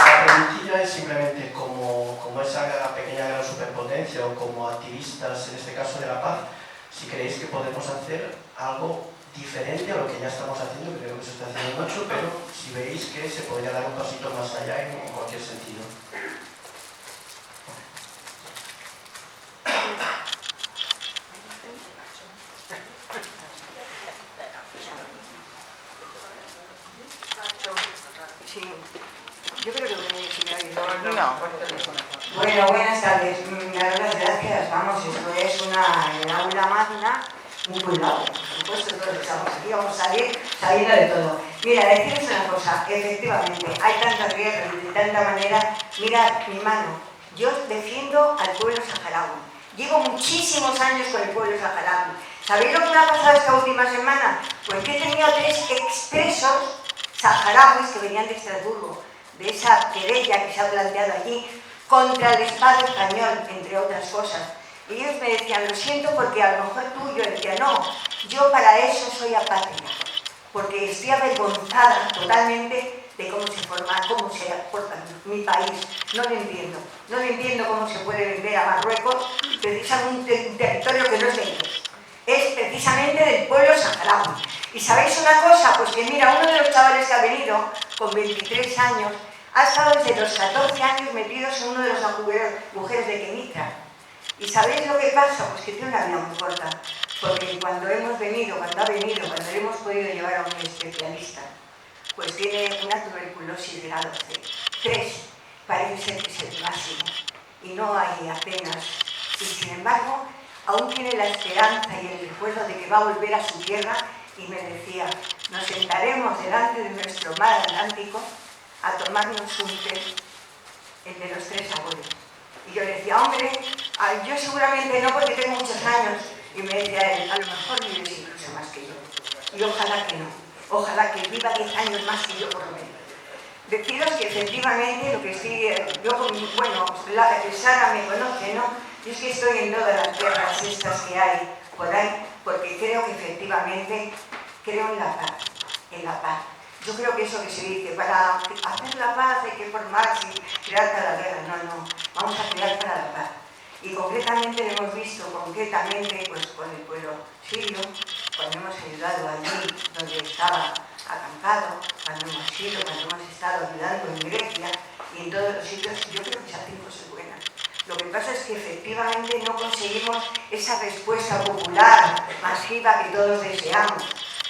la preguntilla es simplemente como esa pequeña gran superpotencia o como activistas, en este caso de la paz, si creéis que podemos hacer algo diferente a lo que ya estamos haciendo, que creo que se está haciendo mucho, pero si veis que se podría dar un pasito más allá en cualquier sentido. Sí, yo creo que me No. Bueno, buenas tardes. Me doy las gracias. Vamos, esto es el aula magna, un cuidado. Por supuesto, todos estamos aquí, vamos a salir sabiendo de todo. Mira, deciros una cosa, efectivamente, hay tantas guerras y de tanta manera. Mirad mi mano, yo defiendo al pueblo saharaui. Llevo muchísimos años con el pueblo saharaui. ¿Sabéis lo que me ha pasado esta última semana? Pues que he tenido 3 expresos saharauis que venían de Estrasburgo, de esa querella que se ha planteado allí contra el Estado español, entre otras cosas. Y ellos me decían, lo siento porque a lo mejor tú, yo decía, no, yo para eso soy apátrida, porque estoy avergonzada totalmente de cómo se porta mi país. No lo entiendo cómo se puede vender a Marruecos precisamente un territorio que no es de ellos. Es precisamente del pueblo saharaui. ¿Y sabéis una cosa? Pues que mira, uno de los chavales que ha venido, con 23 años, ha estado desde los 14 años metidos en uno de los agujeros de Kenitra. ¿Y sabéis lo que pasa? Pues que tiene una vida muy corta. Porque cuando hemos venido, cuando le hemos podido llevar a un especialista, pues tiene una tuberculosis grado C. 3 parece ser que es el máximo. Y no hay apenas. Y sin embargo, aún tiene la esperanza y el recuerdo de que va a volver a su tierra. Y me decía, nos sentaremos delante de nuestro mar Atlántico a tomarnos un té, el de los 3 abuelos. Y yo le decía, hombre, yo seguramente no porque tengo muchos años. Y me decía él, a lo mejor vives incluso más que yo. Y ojalá que no. Ojalá que viva 10 años más que yo por lo menos. Deciros que efectivamente lo que sí, bueno, Sara me conoce, ¿no? Yo es que estoy en todas las guerras estas que hay por ahí, porque creo que efectivamente, creo en la paz, en la paz. Yo creo que eso que se dice, para hacer la paz hay que formarse y crear para la guerra. No, vamos a crear para la paz. Y concretamente lo hemos visto, pues con el pueblo sirio, cuando hemos ayudado allí donde estaba acampado, cuando hemos estado ayudando en Grecia y en todos los sitios, yo creo que se hacen cosas buenas. Lo que pasa es que efectivamente no conseguimos esa respuesta popular, masiva que todos deseamos.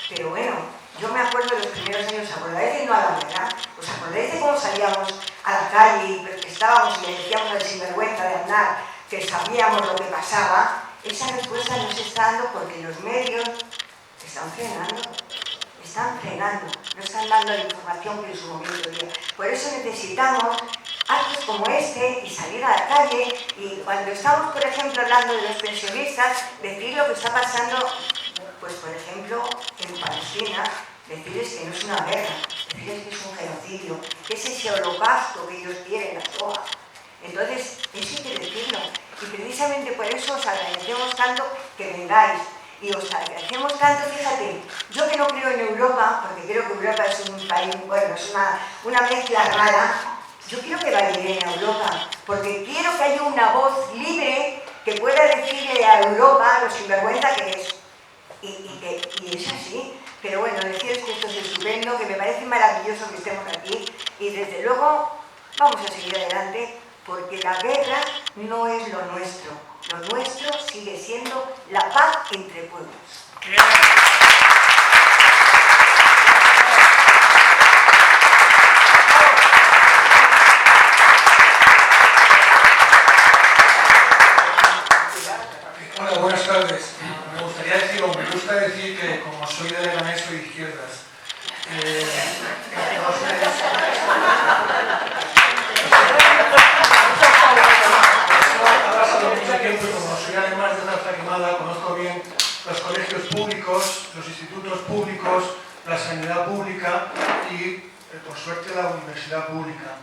Pero bueno, yo me acuerdo de los primeros años, ¿os acordáis de no a la verdad? ¿Os acordáis de cómo salíamos a la calle y estábamos y le decíamos al sinvergüenza de andar que sabíamos lo que pasaba? Esa respuesta no se está dando porque los medios están frenando, no están dando la información que en su momento dio. Por eso necesitamos actos como este y salir a la calle y cuando estamos, por ejemplo, hablando de los pensionistas, decir lo que está pasando, pues por ejemplo, en Palestina, decirles que no es una guerra, decirles que es un genocidio, que es ese holocausto que ellos quieren, la SOA. Entonces, eso hay que decirlo. Y precisamente por eso os agradecemos tanto que vengáis. Y os agradecemos tanto, fíjate, yo que no creo en Europa, porque creo que Europa es un país, bueno, es una mezcla rara, yo quiero que vaya bien a Europa, porque quiero que haya una voz libre que pueda decirle a Europa lo sinvergüenza que es. Y es así. Pero bueno, deciros que esto es estupendo, que me parece maravilloso que estemos aquí y desde luego vamos a seguir adelante porque la guerra no es lo nuestro. Lo nuestro sigue siendo la paz entre pueblos. Hola, buenas tardes. Me gustaría decir, o me gusta decir que como soy de Leganés, soy de izquierdas. Ha pasado mucho tiempo y como soy además de Zarza Quemada, conozco bien los colegios públicos, los institutos públicos, la sanidad pública y, por suerte, la universidad pública.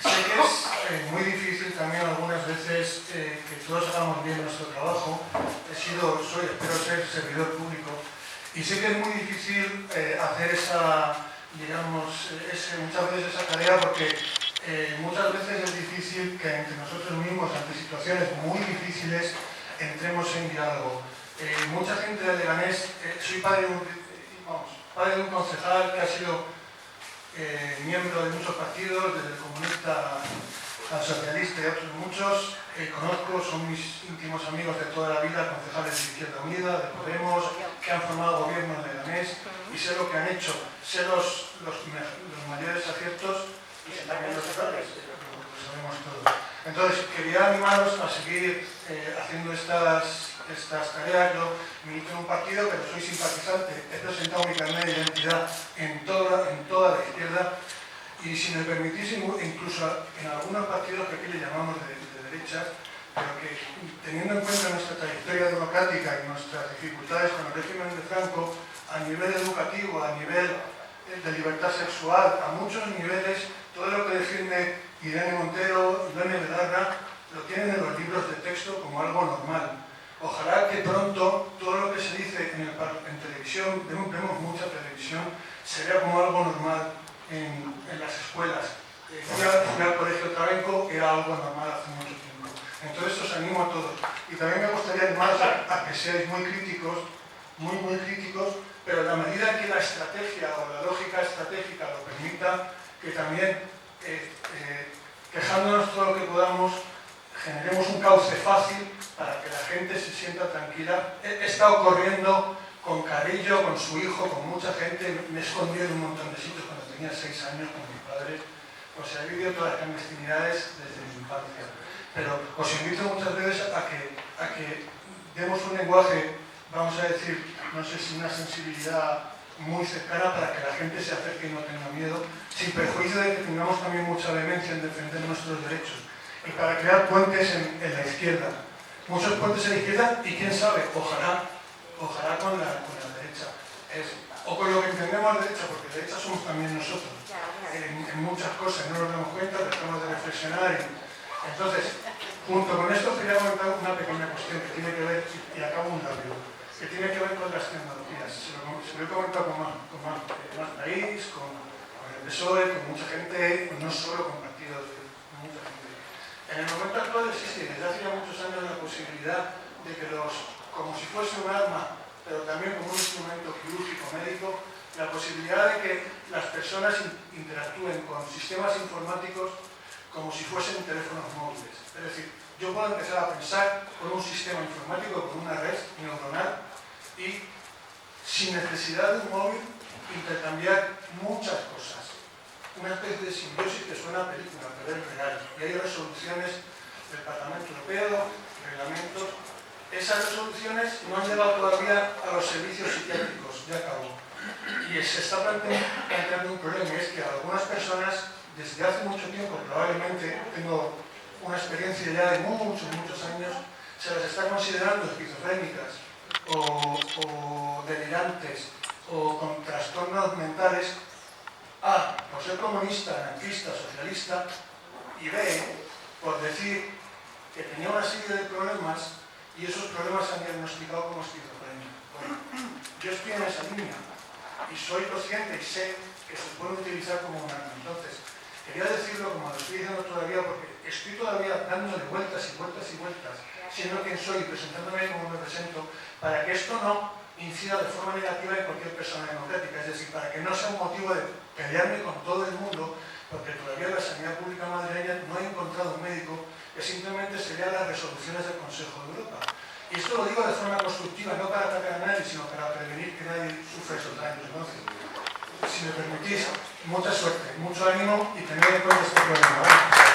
Sé que es muy difícil también algunas veces que todos hagamos bien nuestro trabajo. Espero ser servidor público y sé que es muy difícil hacer muchas veces esa tarea porque muchas veces es difícil que entre nosotros mismos, ante situaciones muy difíciles, entremos en diálogo. Mucha gente de Leganés, soy padre de un concejal que ha sido miembro de muchos partidos, desde el comunista al socialista y otros muchos. Conozco, son mis íntimos amigos de toda la vida, concejales de Izquierda Unida, de Podemos, que han formado gobierno en Leganés y sé lo que han hecho, sé los mayores aciertos y sé también los errores, lo sabemos todos. Entonces, quería animaros a seguir haciendo estas tareas. Yo milito en un partido, pero soy simpatizante. He presentado mi carnet de identidad en toda la izquierda y, si me permitís, incluso en algunos partidos que aquí le llamamos de derechas, pero que, teniendo en cuenta nuestra trayectoria democrática y nuestras dificultades con el régimen de Franco, a nivel educativo, a nivel de libertad sexual, a muchos niveles, todo lo que defiende Irene Montero y Irene Belarra lo tienen en los libros de texto como algo normal. Ojalá que pronto todo lo que se dice en televisión, vemos mucha televisión, se vea como algo normal en las escuelas. Fui al colegio Trabenco, era algo normal hace mucho tiempo. Entonces os animo a todos. Y también me gustaría animaros a que seáis muy críticos, muy críticos, pero en la medida en que la estrategia o la lógica estratégica lo permita, que también, quejándonos todo lo que podamos, generemos un cauce fácil para que la gente se sienta tranquila. He estado corriendo con Carrillo, con su hijo, con mucha gente. Me he escondido en un montón de sitios cuando tenía 6 años con mis padres. O sea, he vivido todas las clandestinidades desde mi infancia. Pero os invito muchas veces a que demos un lenguaje, vamos a decir, no sé si una sensibilidad muy cercana para que la gente se acerque y no tenga miedo, sin perjuicio de que tengamos también mucha vehemencia en defender nuestros derechos. Y para crear puentes en la izquierda. Muchos puentes en la izquierda y quién sabe, ojalá con la derecha. O con lo que entendemos derecha, porque derecha somos también nosotros. En muchas cosas no nos damos cuenta, dejamos de reflexionar. Entonces, junto con esto quería comentar una pequeña cuestión que tiene que ver, y acabo un labio, que tiene que ver con las tecnologías. Se lo he comentado con más país, con el PSOE, con mucha gente, no solo con partidos, con mucha gente. En el momento actual existe desde hace ya muchos años la posibilidad de que como si fuese un arma, pero también como un instrumento quirúrgico médico, la posibilidad de que las personas interactúen con sistemas informáticos como si fuesen teléfonos móviles. Es decir, yo puedo empezar a pensar con un sistema informático, con una red neuronal y sin necesidad de un móvil intercambiar muchas cosas. Una especie de simbiosis que suena a película, pero es real. Y hay resoluciones del Parlamento Europeo, reglamentos. Esas resoluciones no han llegado todavía a los servicios psiquiátricos, ya acabó. Y se está planteando un problema, y es que a algunas personas, desde hace mucho tiempo, probablemente, tengo una experiencia ya de muchos años, se las está considerando esquizofrénicas o delirantes o con trastornos mentales. A, por ser comunista, anarquista, socialista, y B, por decir que tenía una serie de problemas y esos problemas se han diagnosticado como esquizofrenia. Bueno, yo estoy en esa línea y soy consciente y sé que se puede utilizar como un arma. Entonces, quería decirlo como lo estoy diciendo todavía porque estoy todavía dándole vueltas y vueltas y vueltas, siendo quien soy y presentándome como me presento, para que esto no incida de forma negativa en cualquier persona democrática, es decir, para que no sea un motivo de pelearme con todo el mundo, porque todavía la sanidad pública madrileña no ha encontrado un médico que simplemente se lea las resoluciones del Consejo de Europa. Y esto lo digo de forma constructiva, no para atacar a nadie, sino para prevenir que nadie sufra esos daños. Entonces, si me permitís, mucha suerte, mucho ánimo y tened en cuenta este problema, ¿vale?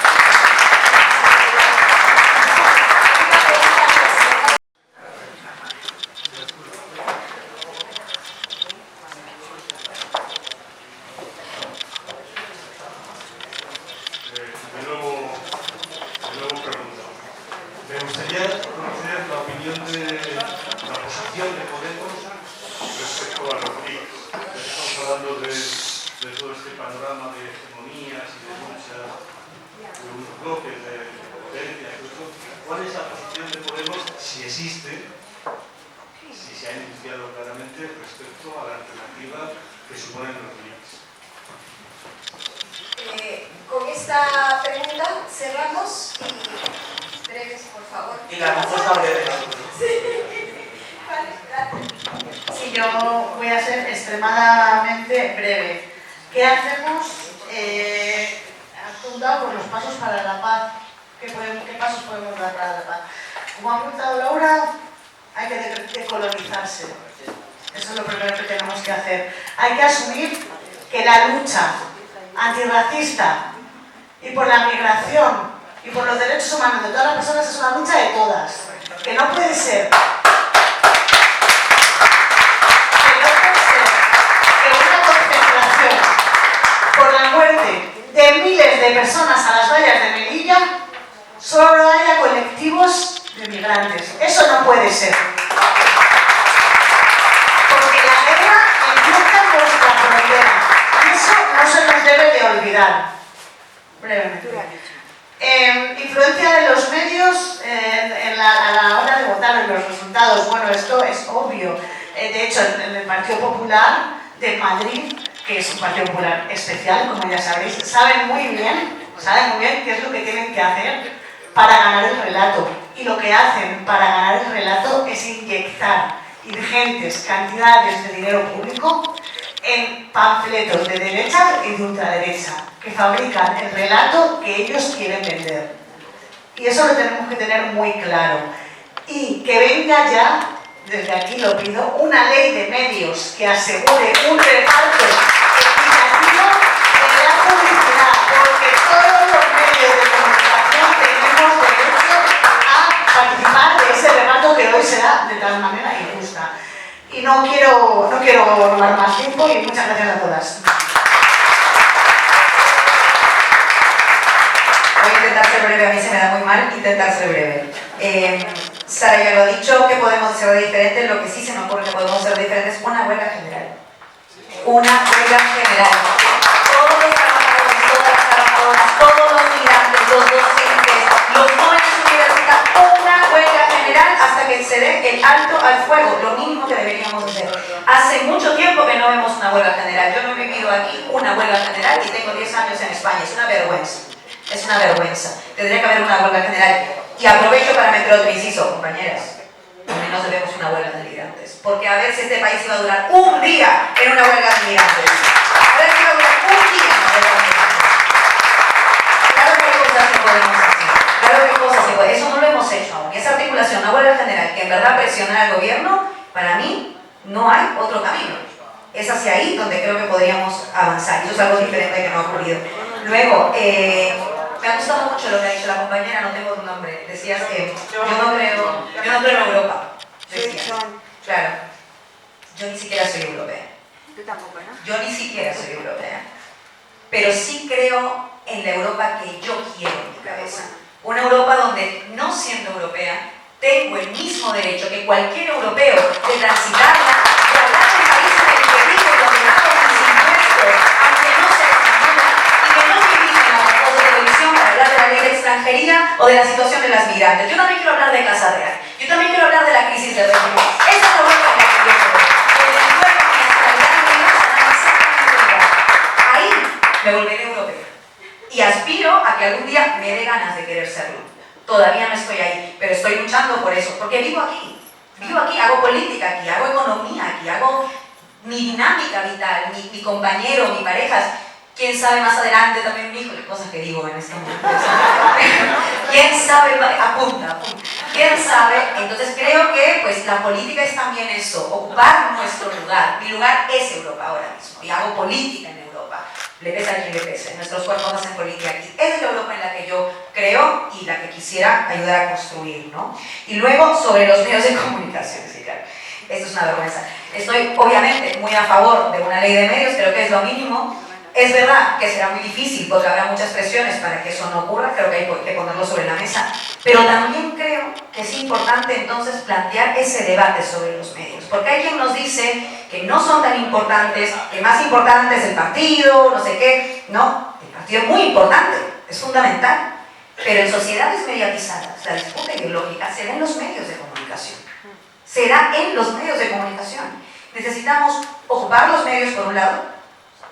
Con esta pregunta cerramos y breves, por favor. Y la respuesta breve. Sí. Vale, gracias. Sí, yo voy a ser extremadamente breve. ¿Qué hacemos? Has preguntado por los pasos para la paz. ¿Qué pasos podemos dar para la paz? Como ha apuntado Laura, hay que decolonizarse. Eso es lo primero que tenemos que hacer. Hay que asumir que la lucha antirracista y por la migración y por los derechos humanos de todas las personas es una lucha de todas. Que no puede ser que una concentración por la muerte de miles de personas a las vallas de Melilla solo haya colectivos de migrantes. Eso no puede ser. Porque la guerra empieza en nuestra frontera. Y eso no se nos debe de olvidar. Brevemente. Influencia de los medios a la hora de votar en los resultados. Bueno, esto es obvio. De hecho, en el Partido Popular de Madrid, que es un Partido Popular especial, como ya sabréis, saben muy bien qué es lo que tienen que hacer para ganar el relato. Y lo que hacen para ganar el relato es inyectar ingentes cantidades de dinero público en panfletos de derecha y de ultraderecha, que fabrican el relato que ellos quieren vender. Y eso lo tenemos que tener muy claro. y que venga ya, desde aquí lo pido, una ley de medios que asegure un reparto equitativo de la publicidad, porque todos los medios de comunicación tenemos derecho a participar de ese reparto que hoy se da de tal manera injusta. Y no quiero robar más tiempo y muchas gracias a todas. Voy a intentar ser breve, a mí se me da muy mal intentar ser breve. Sara ya lo ha dicho, ¿qué podemos hacer de diferente? Lo que sí se me ocurre que podemos hacer de diferente es una huelga general. Una huelga general. Todos los trabajadores, todas las trabajadoras, todos los migrantes, los docentes, los jóvenes universitarios, una huelga general hasta que se dé el alto al fuego, lo mínimo que deberíamos hacer. Hace mucho tiempo que no vemos una huelga general. Yo no he vivido aquí una huelga general y tengo 10 años en España, es una vergüenza. Es una vergüenza. Tendría que haber una huelga general. Y aprovecho para meter otro inciso, compañeras. Al menos debemos una huelga de migrantes. Porque a ver si este país iba a durar un día en una huelga de migrantes. A ver si iba a durar un día en una huelga de migrantes. Claro que hay cosas que podemos hacer. Claro que hay cosas que podemos. Eso no lo hemos hecho aún. Esa articulación, una huelga general que en verdad presiona al gobierno, para mí no hay otro camino. Es hacia ahí donde creo que podríamos avanzar. Y eso es algo diferente que no ha ocurrido. Luego, me ha gustado mucho lo que ha dicho la compañera, no tengo tu nombre. Decías que yo no creo en Europa. Decías. Claro, yo ni siquiera soy europea. Tú tampoco, ¿no? Yo ni siquiera soy europea. Pero sí creo en la Europa que yo quiero en mi cabeza. Una Europa donde, no siendo europea, tengo el mismo derecho que cualquier europeo de transitarla, de hablar de países en el que vivo y donde pago mis impuestos, aunque no sea española, y que no me inviten a la voz de televisión para hablar de la ley de extranjería o de la situación de las migrantes. Yo también quiero hablar de Casa Real. Yo también quiero hablar de la crisis de régimen. Esa es la Europa en la que yo creo. Donde mi cuerpo, mi nacionalidad y mi raza están exactamente igual. Ahí me volveré europea. Y aspiro a que algún día me dé ganas de querer serlo. Todavía no estoy ahí, pero estoy luchando por eso, porque vivo aquí, hago política aquí, hago economía aquí, hago mi dinámica vital, mi compañero, mi pareja, quién sabe más adelante también un hijo, las cosas que digo en este momento. Quién sabe, apunta, quién sabe. Entonces creo que pues la política es también eso, ocupar nuestro lugar. Mi lugar es Europa ahora mismo, y hago política en Europa. Le pese a quien le pese, nuestros cuerpos hacen política aquí. Esa es la Europa en la que yo creo y la que quisiera ayudar a construir, ¿no? Y luego, sobre los medios de comunicación, sí, claro, esto es una vergüenza. Estoy, obviamente, muy a favor de una ley de medios, creo que es lo mínimo. Es verdad que será muy difícil porque habrá muchas presiones para que eso no ocurra, creo que hay que ponerlo sobre la mesa, pero también creo que es importante entonces plantear ese debate sobre los medios, porque hay quien nos dice que no son tan importantes, que más importante es el partido, no sé qué. No, el partido es muy importante, es fundamental, pero en sociedades mediatizadas la disputa ideológica se da en los medios de comunicación, se da en los medios de comunicación. Necesitamos ocupar los medios por un lado,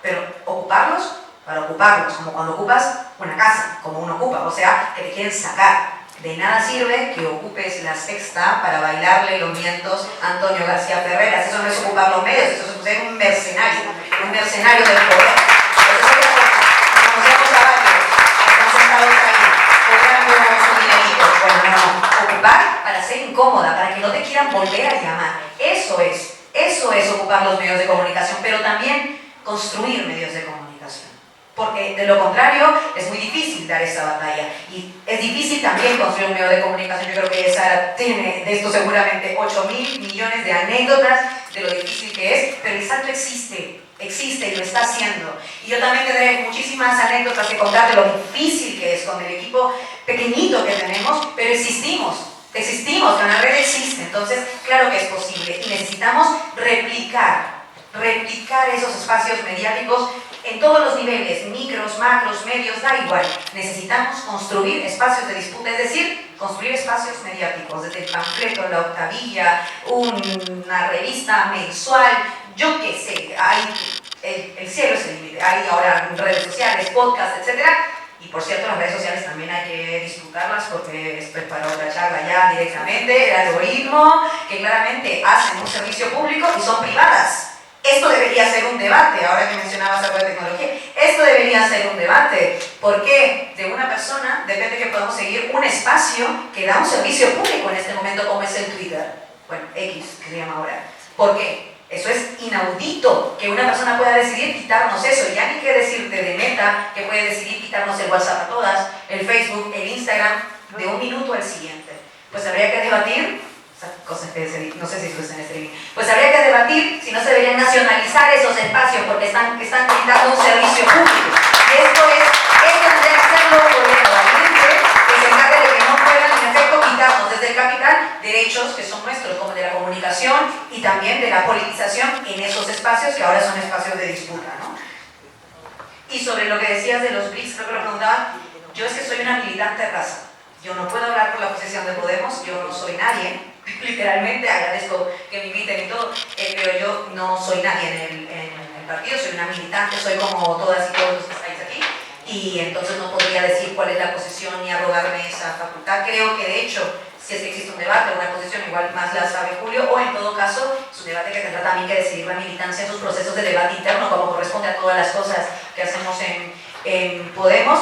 pero ocuparlos para ocuparlos, como cuando ocupas una casa, como uno ocupa, o sea, que te quieren sacar. De nada sirve que ocupes la Sexta para bailarle los vientos a Antonio García Ferreras. Eso no es ocupar los medios, eso es ser un mercenario del poder. Eso es conocemos a varios, están sentados ahí, cobrando su dinerito. Bueno, no, ocupar para ser incómoda, para que no te quieran volver a llamar. Eso es ocupar los medios de comunicación, pero también construir medios de comunicación. Porque de lo contrario es muy difícil dar esa batalla. Y es difícil también construir un medio de comunicación. Yo creo que Sara tiene de esto seguramente 8.000 millones de anécdotas de lo difícil que es, pero el salto existe y lo está haciendo. Y yo también tendré muchísimas anécdotas que contar de lo difícil que es con el equipo pequeñito que tenemos, pero existimos, la red existe. Entonces, claro que es posible y necesitamos replicar esos espacios mediáticos en todos los niveles, micros, macros, medios, da igual. Necesitamos construir espacios de disputa, es decir, construir espacios mediáticos, desde el panfleto, la octavilla, una revista mensual, yo qué sé, el cielo es el límite, hay ahora redes sociales, podcasts, etc. Y por cierto, las redes sociales también hay que disfrutarlas porque esto es para otra charla ya directamente, el algoritmo, que claramente hacen un servicio público y son privadas. Esto debería ser un debate, ahora que mencionabas algo de tecnología, esto debería ser un debate, porque de una persona depende que podamos seguir un espacio que da un servicio público en este momento, como es el Twitter, bueno, X, que se llama ahora. ¿Por qué? Eso es inaudito, que una persona pueda decidir quitarnos eso, ya ni qué decirte de Meta, que puede decidir quitarnos el WhatsApp a todas, el Facebook, el Instagram, de un minuto al siguiente. Pues habría que debatir, cosas que no sé si esto está en streaming, pues habría que debatir si no se deberían nacionalizar esos espacios porque están brindando un servicio público. Y esto tendría que hacerlo gobierno, que se encargue de que no puedan en efecto quitarnos desde el capital derechos que son nuestros, como de la comunicación y también de la politización en esos espacios que ahora son espacios de disputa, ¿no? Y sobre lo que decías de los BRICS, creo que lo preguntaban, yo es que soy una militante raza. Yo no puedo hablar por la posición de Podemos, yo no soy nadie, literalmente, agradezco que me inviten y todo, pero yo no soy nadie en el partido, soy una militante, soy como todas y todos los que estáis aquí, y entonces no podría decir cuál es la posición ni arrogarme esa facultad. Creo que de hecho, si es que existe un debate o una posición, igual más la sabe Julio, o en todo caso, es un debate que tendrá también que decidir la militancia en sus procesos de debate interno, como corresponde a todas las cosas que hacemos en Podemos.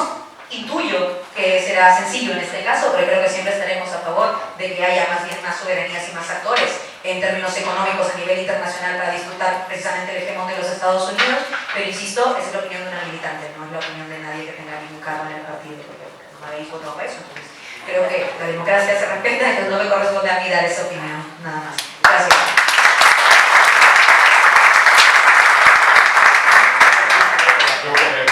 Intuyo que será sencillo en este caso, pero creo que siempre estaremos a favor de que haya más bien más soberanías y más actores en términos económicos a nivel internacional para disputar precisamente el hegemón de los Estados Unidos, pero insisto, esa es la opinión de una militante, no es la opinión de nadie que tenga ningún cargo en el partido, porque no me habéis votado para eso. Entonces, creo que la democracia se respeta, entonces no me corresponde a mí dar esa opinión, nada más. Gracias.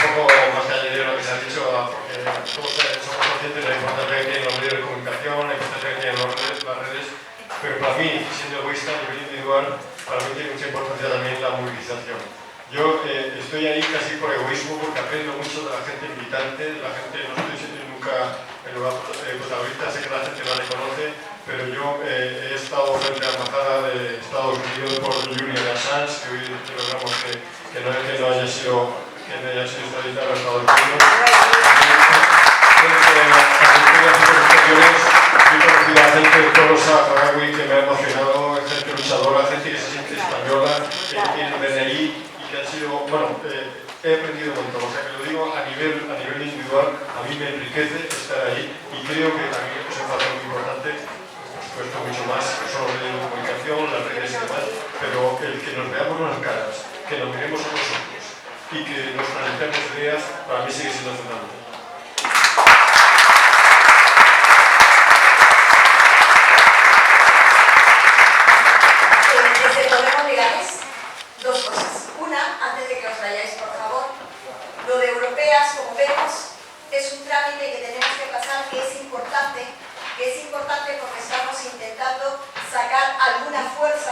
Un poco más que añadir lo que se ha dicho, porque todos somos conscientes de la importancia que tienen los medios de comunicación, la importancia que tienen las redes, pero para mí, siendo egoísta a nivel individual, para mí tiene mucha importancia también la movilización. Yo estoy ahí casi por egoísmo, porque aprendo mucho de la gente militante, la gente, no estoy siendo nunca el lugar protagonista, sé que la gente la reconoce, pero yo he estado frente a la embajada de Estados Unidos por Julian Assange, que hoy celebramos que no haya sido extraditado a Estados Unidos. Yo he conocido a gente de Tolosa, Paraguay, que me ha emocionado, gente luchadora, gente que se siente española, que tiene DNI y que ha sido, bueno, he aprendido un montón, o sea que lo digo a nivel individual, a mí me enriquece estar ahí y creo que también es un factor muy importante, por supuesto mucho más que solo los medios de comunicación, las redes y demás, pero el que nos veamos las caras, que nos miremos a los ojos y que nos planteemos ideas, para mí sigue siendo fundamental. Desde Podemos Leganés, dos cosas. Una, antes de que os vayáis, por favor, lo de europeas, como vemos, es un trámite que tenemos que pasar, que es importante porque estamos intentando sacar alguna fuerza